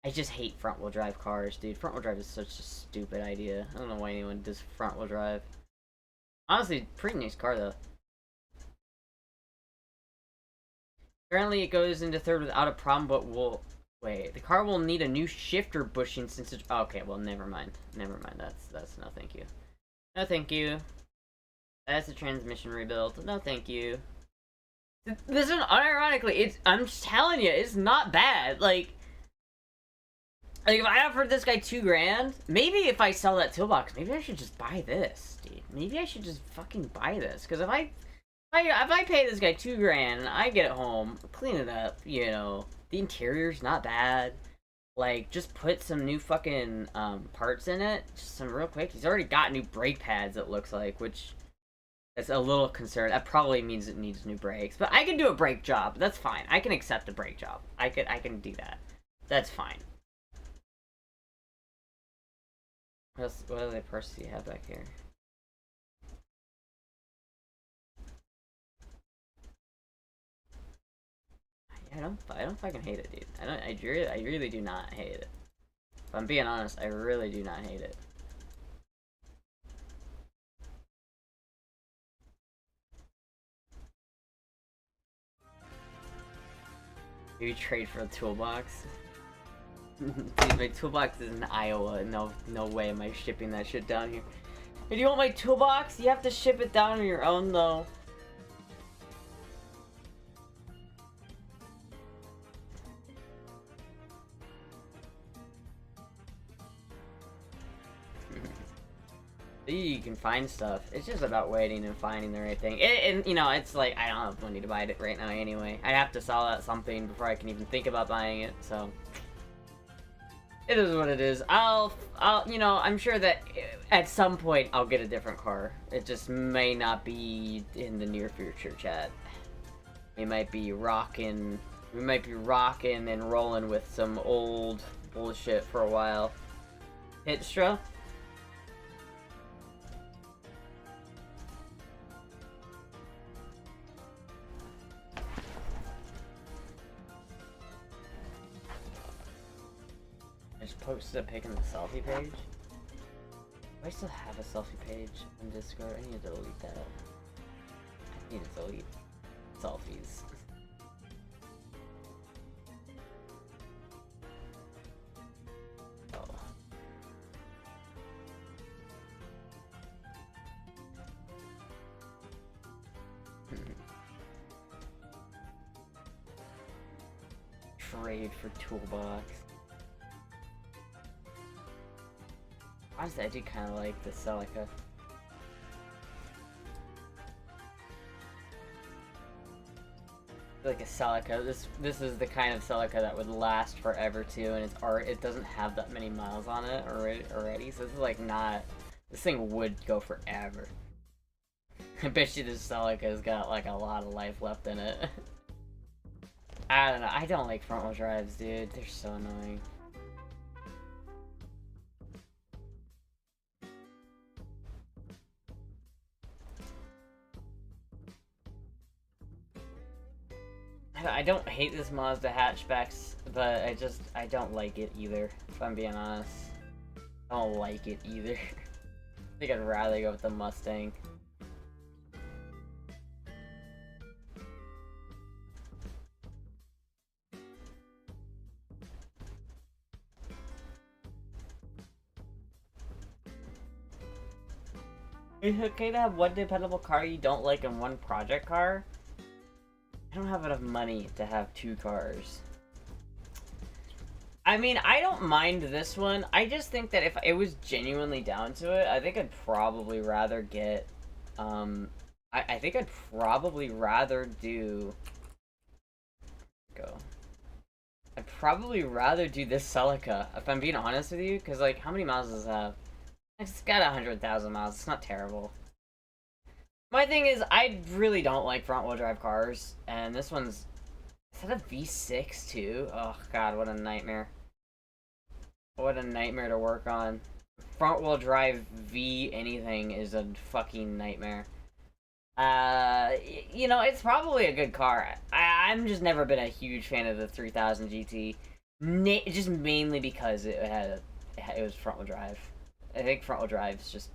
I just hate front wheel drive cars, dude. Front wheel drive is such a stupid idea. I don't know why anyone does front wheel drive. Honestly, pretty nice car though. Currently, it goes into third without a problem, but will... Wait, the car will need a new shifter bushing since it's... Okay, well, never mind. Never mind. That's no thank you. No thank you. That's a transmission rebuild. No thank you. This one, unironically, it's... I'm just telling you, it's not bad. Like, if I offered this guy $2,000, maybe if I sell that toolbox, maybe I should just buy this, dude. Maybe I should just fucking buy this. Because if I pay this guy $2,000 and I get it home, clean it up, you know, the interior's not bad. Like, just put some new fucking parts in it, just some real quick. He's already got new brake pads, it looks like, which is a little concerned. That probably means it needs new brakes, but I can do a brake job. That's fine. I can accept a brake job. I can do that. That's fine. What other parts do you have back here? I don't fucking hate it, dude. I really do not hate it. If I'm being honest, I really do not hate it. Maybe trade for a toolbox. Dude, my toolbox is in Iowa. No way am I shipping that shit down here. If you want my toolbox, you have to ship it down on your own, though. You can find stuff. It's just about waiting and finding the right thing. And you know, it's like, I don't have money to buy it right now anyway. I have to sell out something before I can even think about buying it, so. It is what it is. You know, I'm sure that at some point I'll get a different car. It just may not be in the near future, chat. We might be rocking and rolling with some old bullshit for a while. Hitstra? I just posted a pic in the selfie page. Do I still have a selfie page on Discord? I need to delete that. I need to delete selfies. Oh. Trade for toolbox. Honestly, I do kind of like the Celica. Like a Celica. This is the kind of Celica that would last forever too, and it doesn't have that many miles on it already. So this is like not. This thing would go forever. I bet you this Celica's got like a lot of life left in it. I don't know. I don't like front wheel drives, dude. They're so annoying. I don't hate this Mazda hatchbacks, but I don't like it either, if I'm being honest. I don't like it either. I think I'd rather go with the Mustang. Is it okay to have one dependable car you don't like and one project car? I don't have enough money to have two cars. I mean, I don't mind this one. I just think that if it was genuinely down to it, I think I'd probably rather get, I think I'd probably rather do, I'd probably rather do this Celica, if I'm being honest with you, because, like, how many miles does it have? It's got 100,000 miles. It's not terrible. My thing is, I really don't like front-wheel drive cars, and this one's... Is that a V6, too? Oh, God, what a nightmare. What a nightmare to work on. Front-wheel drive V anything is a fucking nightmare. You know, it's probably a good car. I'm just never been a huge fan of the 3000 GT. Just mainly because it was front-wheel drive. I think front-wheel drive's just...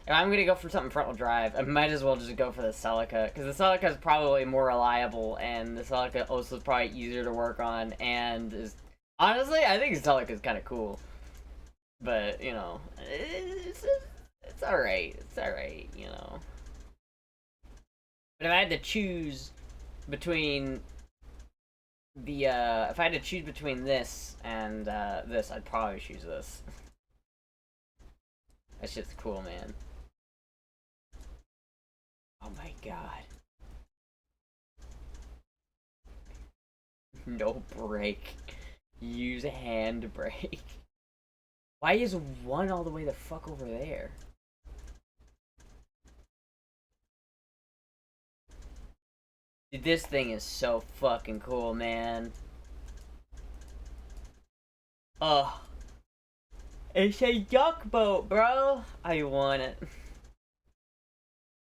If I'm gonna go for something front-wheel drive, I might as well just go for the Celica, because the Celica is probably more reliable, and the Celica also is probably easier to work on, and is... Honestly, I think the Celica is kind of cool. But, you know, it's alright. It's alright, you know. But if I had to choose between the, if I had to choose between this and, this, I'd probably choose this. That shit's cool, man. Oh my god. No brake. Use a hand brake. Why is one all the way the fuck over there? Dude, this thing is so fucking cool, man. Ugh. It's a duck boat, bro. I want it.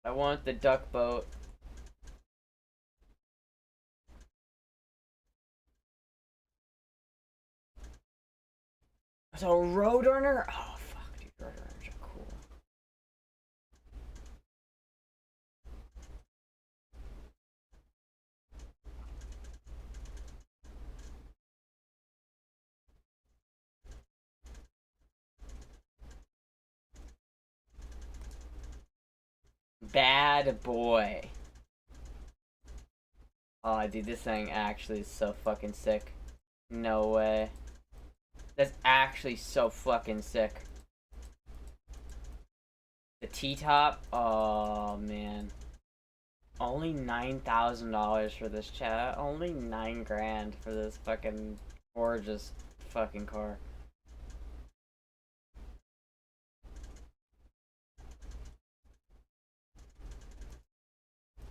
I want the duck boat. So Roadrunner? Oh fuck, dude, Roadrunners are cool. Bad boy. Oh, dude, this thing actually is so fucking sick. No way. That's actually so fucking sick. The T-top? Oh, man. Only $9,000 for this, chat. Only 9 grand for this fucking gorgeous fucking car.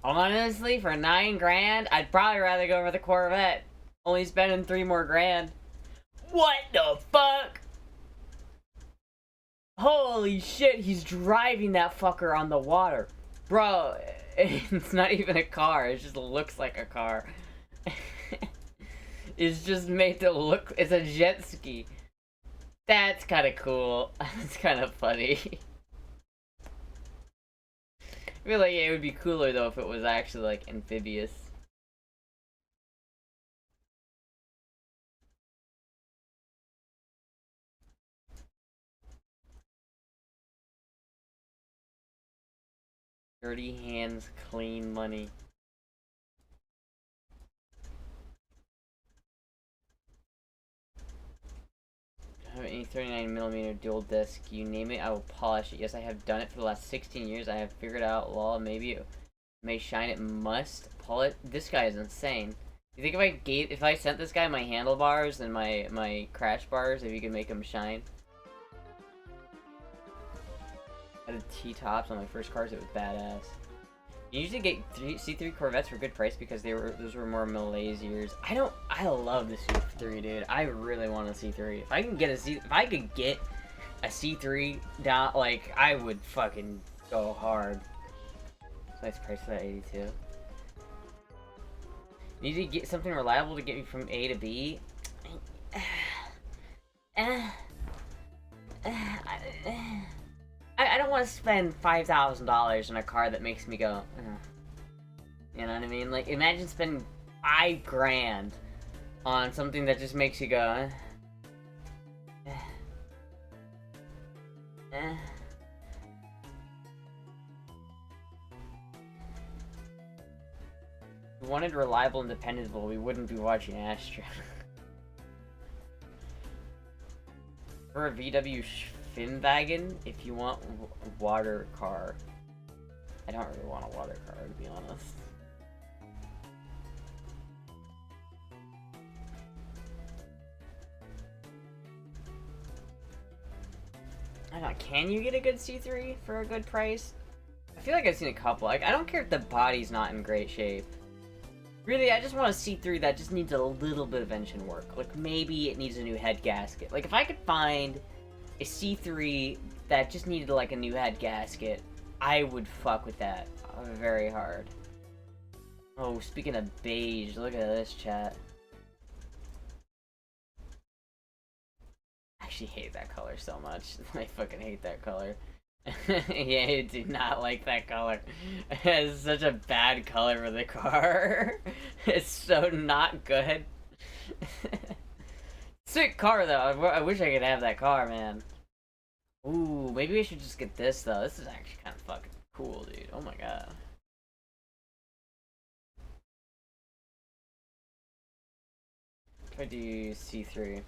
Honestly, for 9 grand, I'd probably rather go for the Corvette. Only spending 3 more grand. What the fuck? Holy shit, he's driving that fucker on the water. Bro, it's not even a car, it just looks like a car. It's just made to look, it's a jet ski. That's kind of cool. That's kind of funny. I feel like it would be cooler though if it was actually like amphibious. Dirty hands, clean money. I have any 39mm dual disc. You name it, I will polish it. Yes, I have done it for the last 16 years. I have figured out law. Maybe it may shine. It must pull it. This guy is insane. You think if I sent this guy my handlebars and my crash bars, if you could make them shine? I had T-tops on my first cars. It was badass. You usually get C3 Corvettes for good price because those were more Malaise years. I love the C3, dude. I really want a C3. If I could get a C3 down, like, I would fucking go hard. Nice price for that 82. Need to get something reliable to get me from A to B. I don't want to spend $5,000 on a car that makes me go, you know what I mean? Like, imagine spending 5 grand on something that just makes you go, If we wanted reliable and dependable, we wouldn't be watching Astra. For a VW Finwagen, if you want water car. I don't really want a water car, to be honest. I don't know, can you get a good C3 for a good price? I feel like I've seen a couple. Like, I don't care if the body's not in great shape. Really, I just want a C3 that just needs a little bit of engine work. Like, maybe it needs a new head gasket. Like, if I could find a C3 that just needed, like, a new head gasket, I would fuck with that very hard. Oh, speaking of beige, look at this, chat. I actually hate that color so much. I fucking hate that color. Yeah, I do not like that color. It's such a bad color for the car. It's so not good. Sick car though. I wish I could have that car, man. Ooh, maybe we should just get this though. This is actually kind of fucking cool, dude. Oh my god. Try to do C3.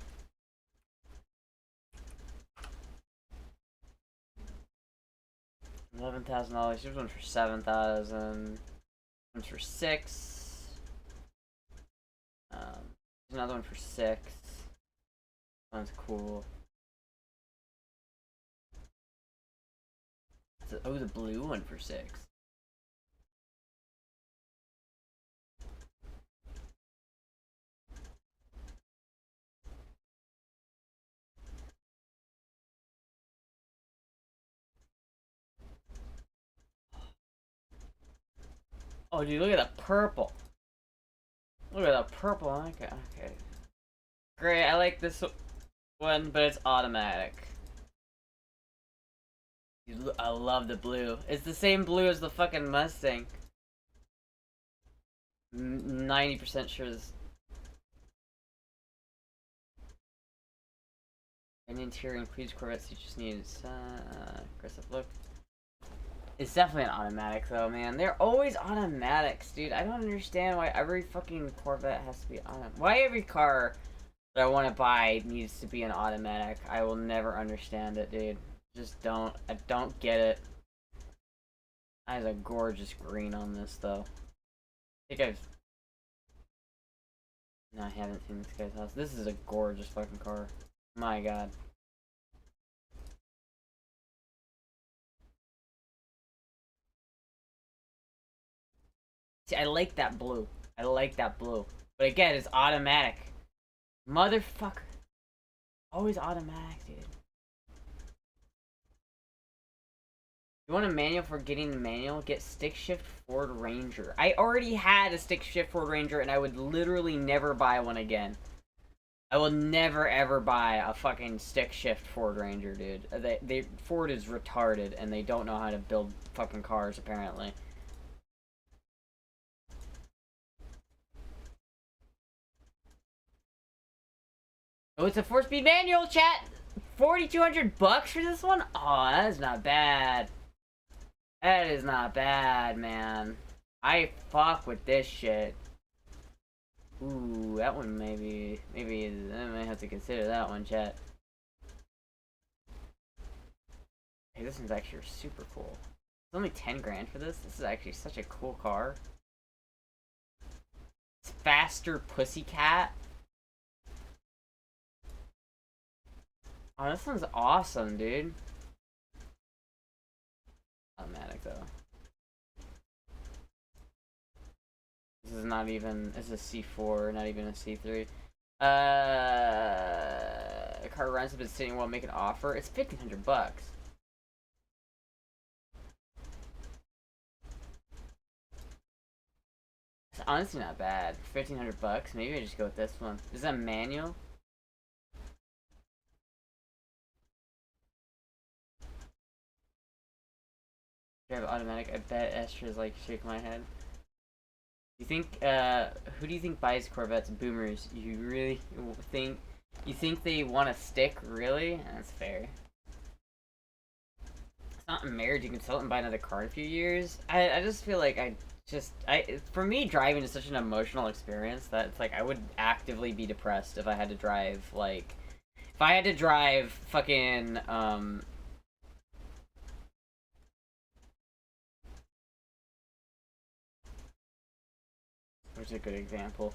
$11,000. Here's one for $7,000. One's for $6,000. There's another one for $6,000. One's cool. Oh, the blue one for $6,000. Oh, dude, look at the purple. Look at the purple. Okay. Great, I like this one, but it's automatic. I love the blue. It's the same blue as the fucking Mustang. 90% sure this. An interior includes Corvette, so you just need aggressive look. It's definitely an automatic though, man. They're always automatics, dude. I don't understand why every fucking Corvette has to be automatic. Why every car that I want to buy needs to be an automatic. I will never understand it, dude. Just don't. I don't get it. That is a gorgeous green on this, though. I think I've... No, I haven't seen this guy's house. This is a gorgeous fucking car. My god. See, I like that blue. I like that blue. But again, it's automatic. Motherfucker. Always automatic, dude. You want a manual for getting the manual? Get stick shift Ford Ranger. I already had a stick shift Ford Ranger and I would literally never buy one again. I will never ever buy a fucking stick shift Ford Ranger, dude. Ford is retarded and they don't know how to build fucking cars apparently. Oh, it's a 4-speed manual, chat! $4,200 for this one? Oh, that is not bad. That is not bad, man. I fuck with this shit. Ooh, that one maybe I might have to consider that one, chat. Hey, this one's actually super cool. It's only 10 grand for this. This is actually such a cool car. It's faster Pussycat. Oh, this one's awesome, dude. Automatic though. This is not even. This is a C4, not even a C3. A car runs up and sitting while making an offer. It's $1,500. It's honestly not bad. $1,500. Maybe I just go with this one. Is that manual? Drive automatic. I bet Astra's like shaking my head. You think, who do you think buys Corvettes? Boomers. You really think, you think they want to stick? Really? That's fair. It's not a marriage. You can sell it and buy another car in a few years. I just feel like for me, driving is such an emotional experience that it's like I would actively be depressed if I had to drive, like, if I had to drive fucking, what's a good example?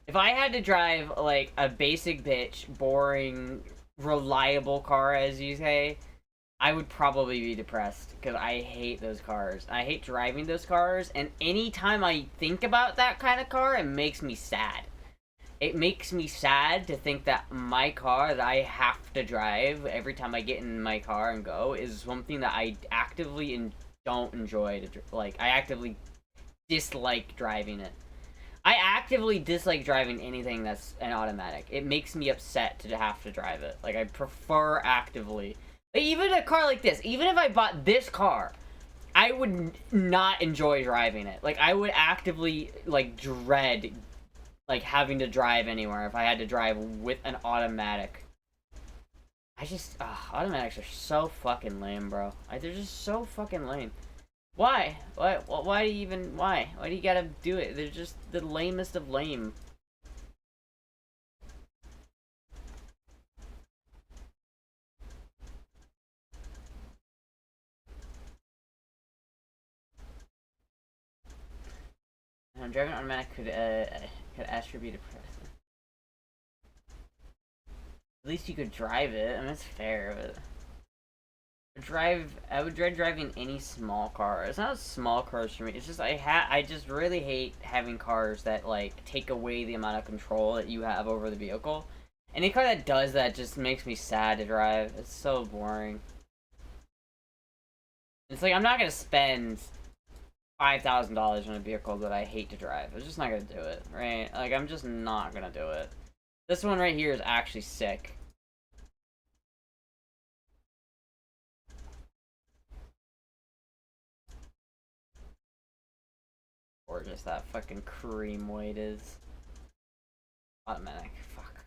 If I had to drive, like, a basic bitch, boring, reliable car, as you say, I would probably be depressed, because I hate those cars. I hate driving those cars, and anytime I think about that kind of car, it makes me sad. It makes me sad to think that my car that I have to drive every time I get in my car and go is something that I actively don't enjoy. Like, I actively dislike driving it. I actively dislike driving anything that's an automatic. It makes me upset to have to drive it. Like, I prefer actively. Like, even a car like this, even if I bought this car, I would not enjoy driving it. Like, I would actively, like, dread, like, having to drive anywhere if I had to drive with an automatic. I just, automatics are so fucking lame, bro. They're just so fucking lame. Why? Why do you even, why? Why do you gotta do it? They're just the lamest of lame. Driving automatic could Astra be depressing. At least you could drive it. I mean, it's fair, but... I would dread driving any small car. It's not small cars for me. It's just I just really hate having cars that like take away the amount of control that you have over the vehicle. Any car that does that just makes me sad to drive. It's so boring. It's like I'm not gonna spend $5,000 on a vehicle that I hate to drive. I'm just not gonna do it, right? Like I'm just not gonna do it. This one right here is actually sick. gorgeous that fucking cream white is. Automatic. Fuck.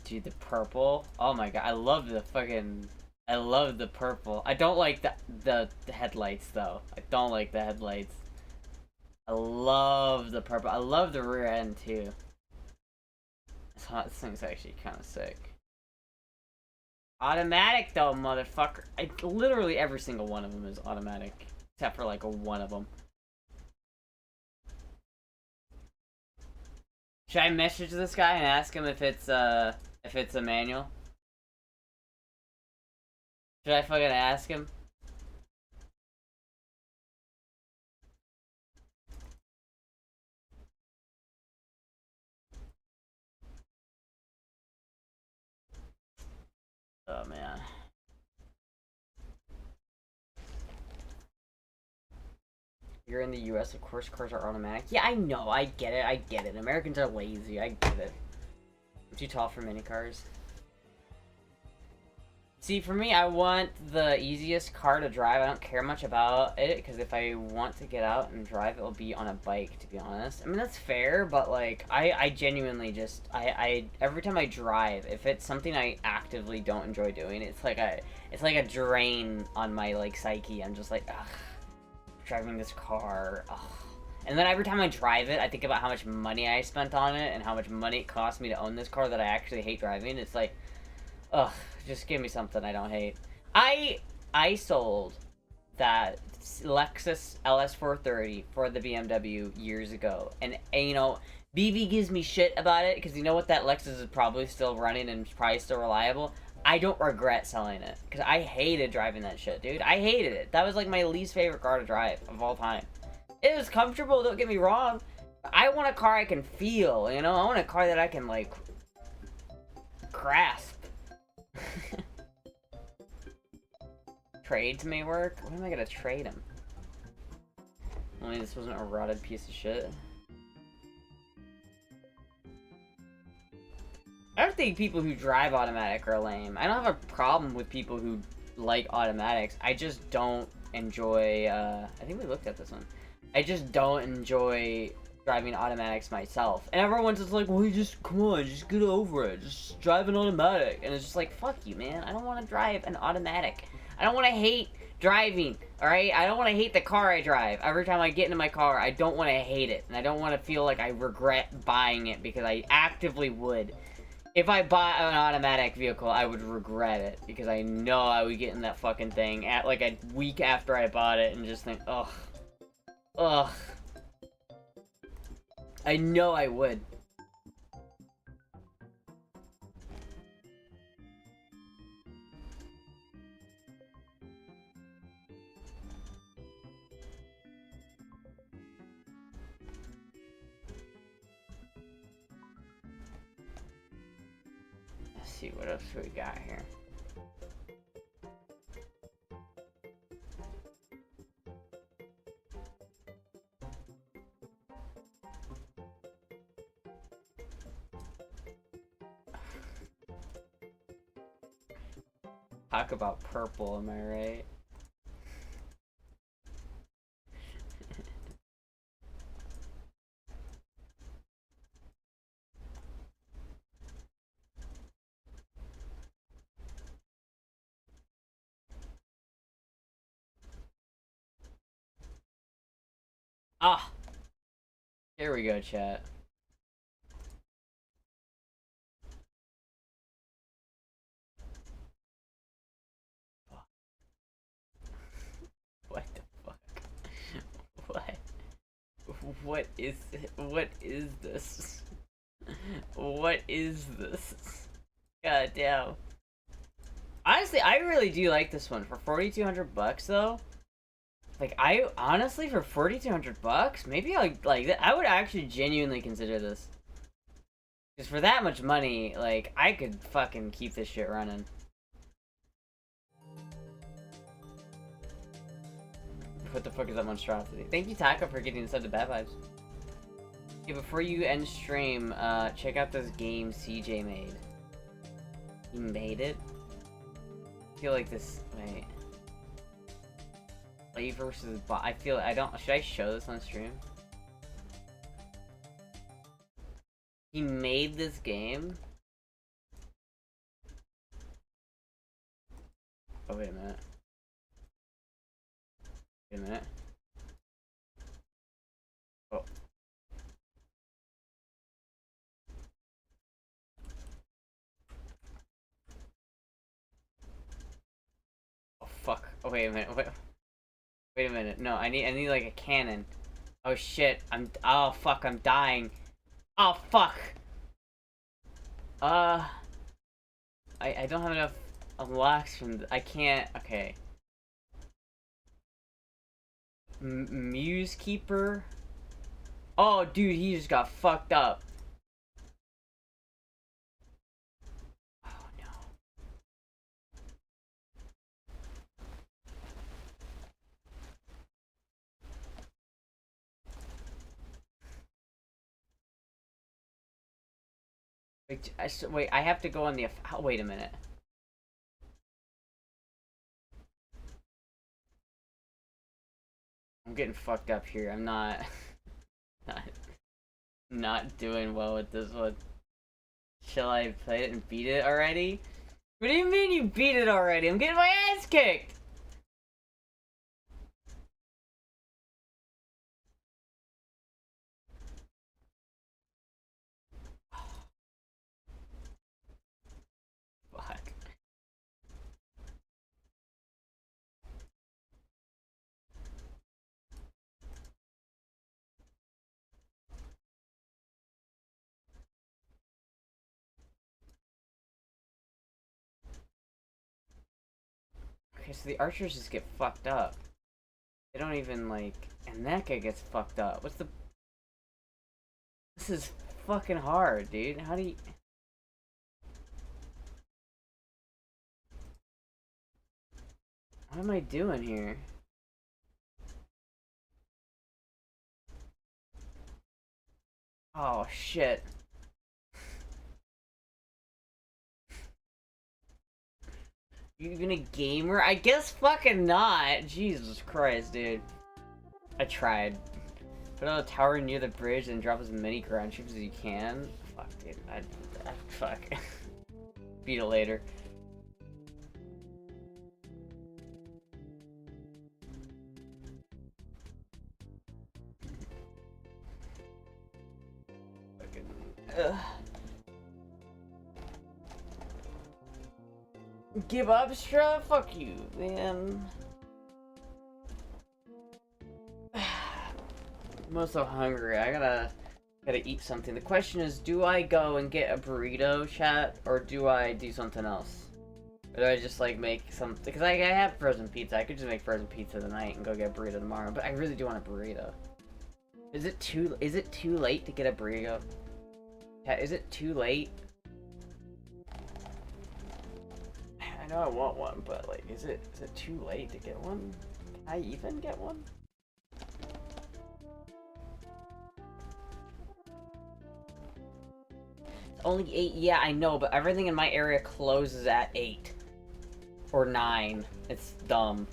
Dude, the purple. Oh my god, I love the fucking. I love the purple. I don't like the headlights though. I don't like the headlights. I love the purple. I love the rear end too. This thing's actually kind of sick. Automatic though, motherfucker. Literally every single one of them is automatic, except for like one of them. Should I message this guy and ask him if it's a manual? Should I fucking ask him? Oh man. You're in the US, of course cars are automatic. Yeah, I know, I get it. Americans are lazy, I get it. I'm too tall for mini cars. See, for me, I want the easiest car to drive. I don't care much about it, because if I want to get out and drive, it'll be on a bike, to be honest. I mean, that's fair, but, like, I genuinely just, every time I drive, if it's something I actively don't enjoy doing, it's like a drain on my, like, psyche. I'm just like, ugh, driving this car, ugh. And then every time I drive it, I think about how much money I spent on it, and how much money it cost me to own this car that I actually hate driving. It's like, ugh. Just give me something I don't hate. I sold that Lexus LS430 for the BMW years ago, and you know, BB gives me shit about it because you know what, that Lexus is probably still running and probably still reliable. I don't regret selling it because I hated driving that shit, dude. I hated it. That was like my least favorite car to drive of all time. It was comfortable, don't get me wrong. I want a car I can feel, you know? I want a car that I can like grasp. Trades may work? What am I gonna trade him? Only this wasn't a rotted piece of shit. I don't think people who drive automatic are lame. I don't have a problem with people who like automatics. I just don't enjoy, I think we looked at this one. I just don't enjoy driving automatics myself. And everyone's just like, well, you just, come on, just get over it. Just drive an automatic. And it's just like, fuck you, man. I don't want to drive an automatic. I don't want to hate driving, alright? I don't want to hate the car I drive. Every time I get into my car, I don't want to hate it. And I don't want to feel like I regret buying it, because I actively would. If I bought an automatic vehicle, I would regret it, because I know I would get in that fucking thing at like a week after I bought it and just think, ugh. Ugh. I know I would. Let's see what else we got here. Talk about purple, am I right? Ah! Here we go, chat. What the fuck? What? What is it? What is this? What is this? God damn. Honestly, I really do like this one. For 4,200 bucks though. Like, I honestly, for 4,200 bucks, maybe I would actually genuinely consider this. Because for that much money, like, I could fucking keep this shit running. What the fuck is that monstrosity? Thank you, Taco, for getting us into bad vibes. Okay, before you end stream, check out this game CJ made. He made it? feel like this. Wait. Play versus bot. I feel. I don't. Should I show this on stream? He made this game. Oh, wait a minute. Wait a minute. Oh. Oh, fuck. Oh, wait a minute. Wait a minute. No, I need like a cannon. Oh, shit. Oh, fuck. I'm dying. Oh, fuck. I don't have enough unlocks from I can't. Okay. Muse Keeper. Oh, dude, he just got fucked up. Oh no. Wait, I have to go on the. Oh, wait a minute. I'm getting fucked up here. I'm not, not doing well with this one. Shall I play it and beat it already? What do you mean you beat it already? I'm getting my ass kicked! Fuck. Okay, so the archers just get fucked up. They don't even, like... And that guy gets fucked up. What's the... This is fucking hard, dude. How do you... What am I doing here? Oh, shit. You even a gamer? I guess fucking not. Jesus Christ, dude. I tried. Put on a tower near the bridge and drop as many ground troops as you can. Fuck, dude. Fuck. Beat it later. Fucking. Ugh. Give up, Astra? Fuck you, man. I'm also hungry. I gotta eat something. The question is, do I go and get a burrito, chat, or do I do something else? Or do I just like make something? Because I have frozen pizza. I could just make frozen pizza tonight and go get a burrito tomorrow. But I really do want a burrito. Is it too late to get a burrito? Chat, is it too late? I know I want one, but like, is it too late to get one? Can I even get one? It's only 8. Yeah, I know, but everything in my area closes at 8 or 9. It's dumb.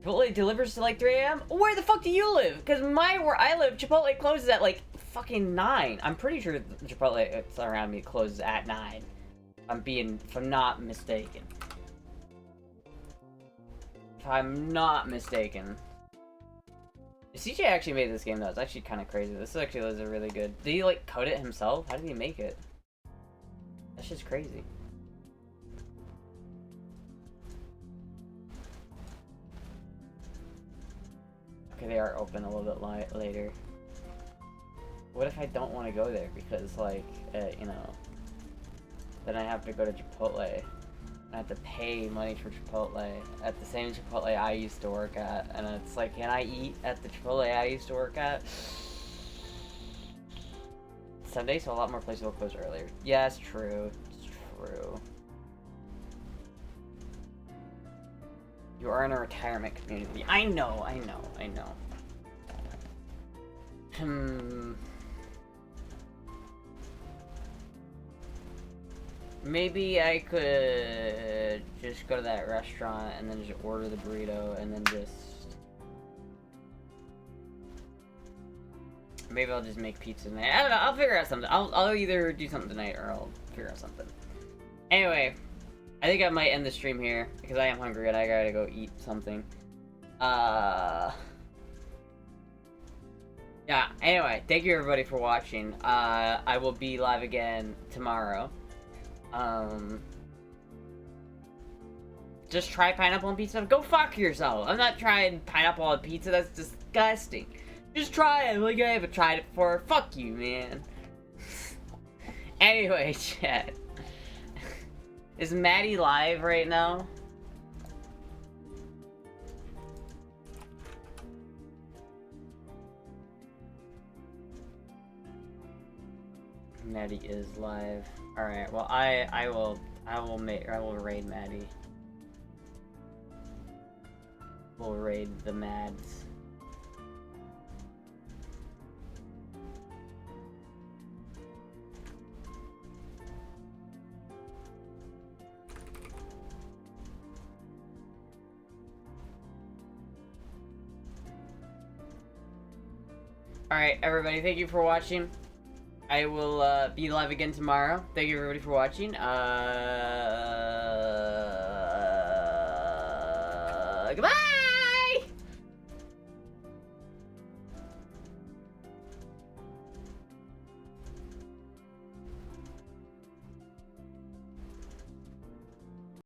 Chipotle delivers to like 3 a.m. Where the fuck do you live? Because where I live, Chipotle closes at like fucking 9. I'm pretty sure Chipotle around me closes at 9. If I'm not mistaken. If I'm not mistaken. CJ actually made this game though. It's actually kind of crazy. This actually is a really good. Did he like code it himself? How did he make it? That's just crazy. Okay, they are open a little bit later. What if I don't want to go there because like, you know. Then I have to go to Chipotle. I have to pay money for Chipotle at the same Chipotle I used to work at. And it's like, can I eat at the Chipotle I used to work at? Sunday, so a lot more places will close earlier. Yeah, it's true. It's true. You are in a retirement community. I know. Maybe I could just go to that restaurant and then just order the burrito and then just... Maybe I'll just make pizza tonight. I don't know, I'll figure out something. I'll either do something tonight or I'll figure out something. Anyway, I think I might end the stream here because I am hungry and I gotta go eat something. Yeah, anyway, thank you everybody for watching. I will be live again tomorrow. Just try pineapple on pizza. Go fuck yourself. I'm not trying pineapple on pizza. That's disgusting. Just try it. Like I haven't tried it before. Fuck you, man. Anyway, chat. Is Maddie live right now? Maddie is live. All right. Well, I will raid Maddie. We'll raid the Mads. Alright, everybody, thank you for watching. I will be live again tomorrow. Thank you, everybody, for watching. Goodbye!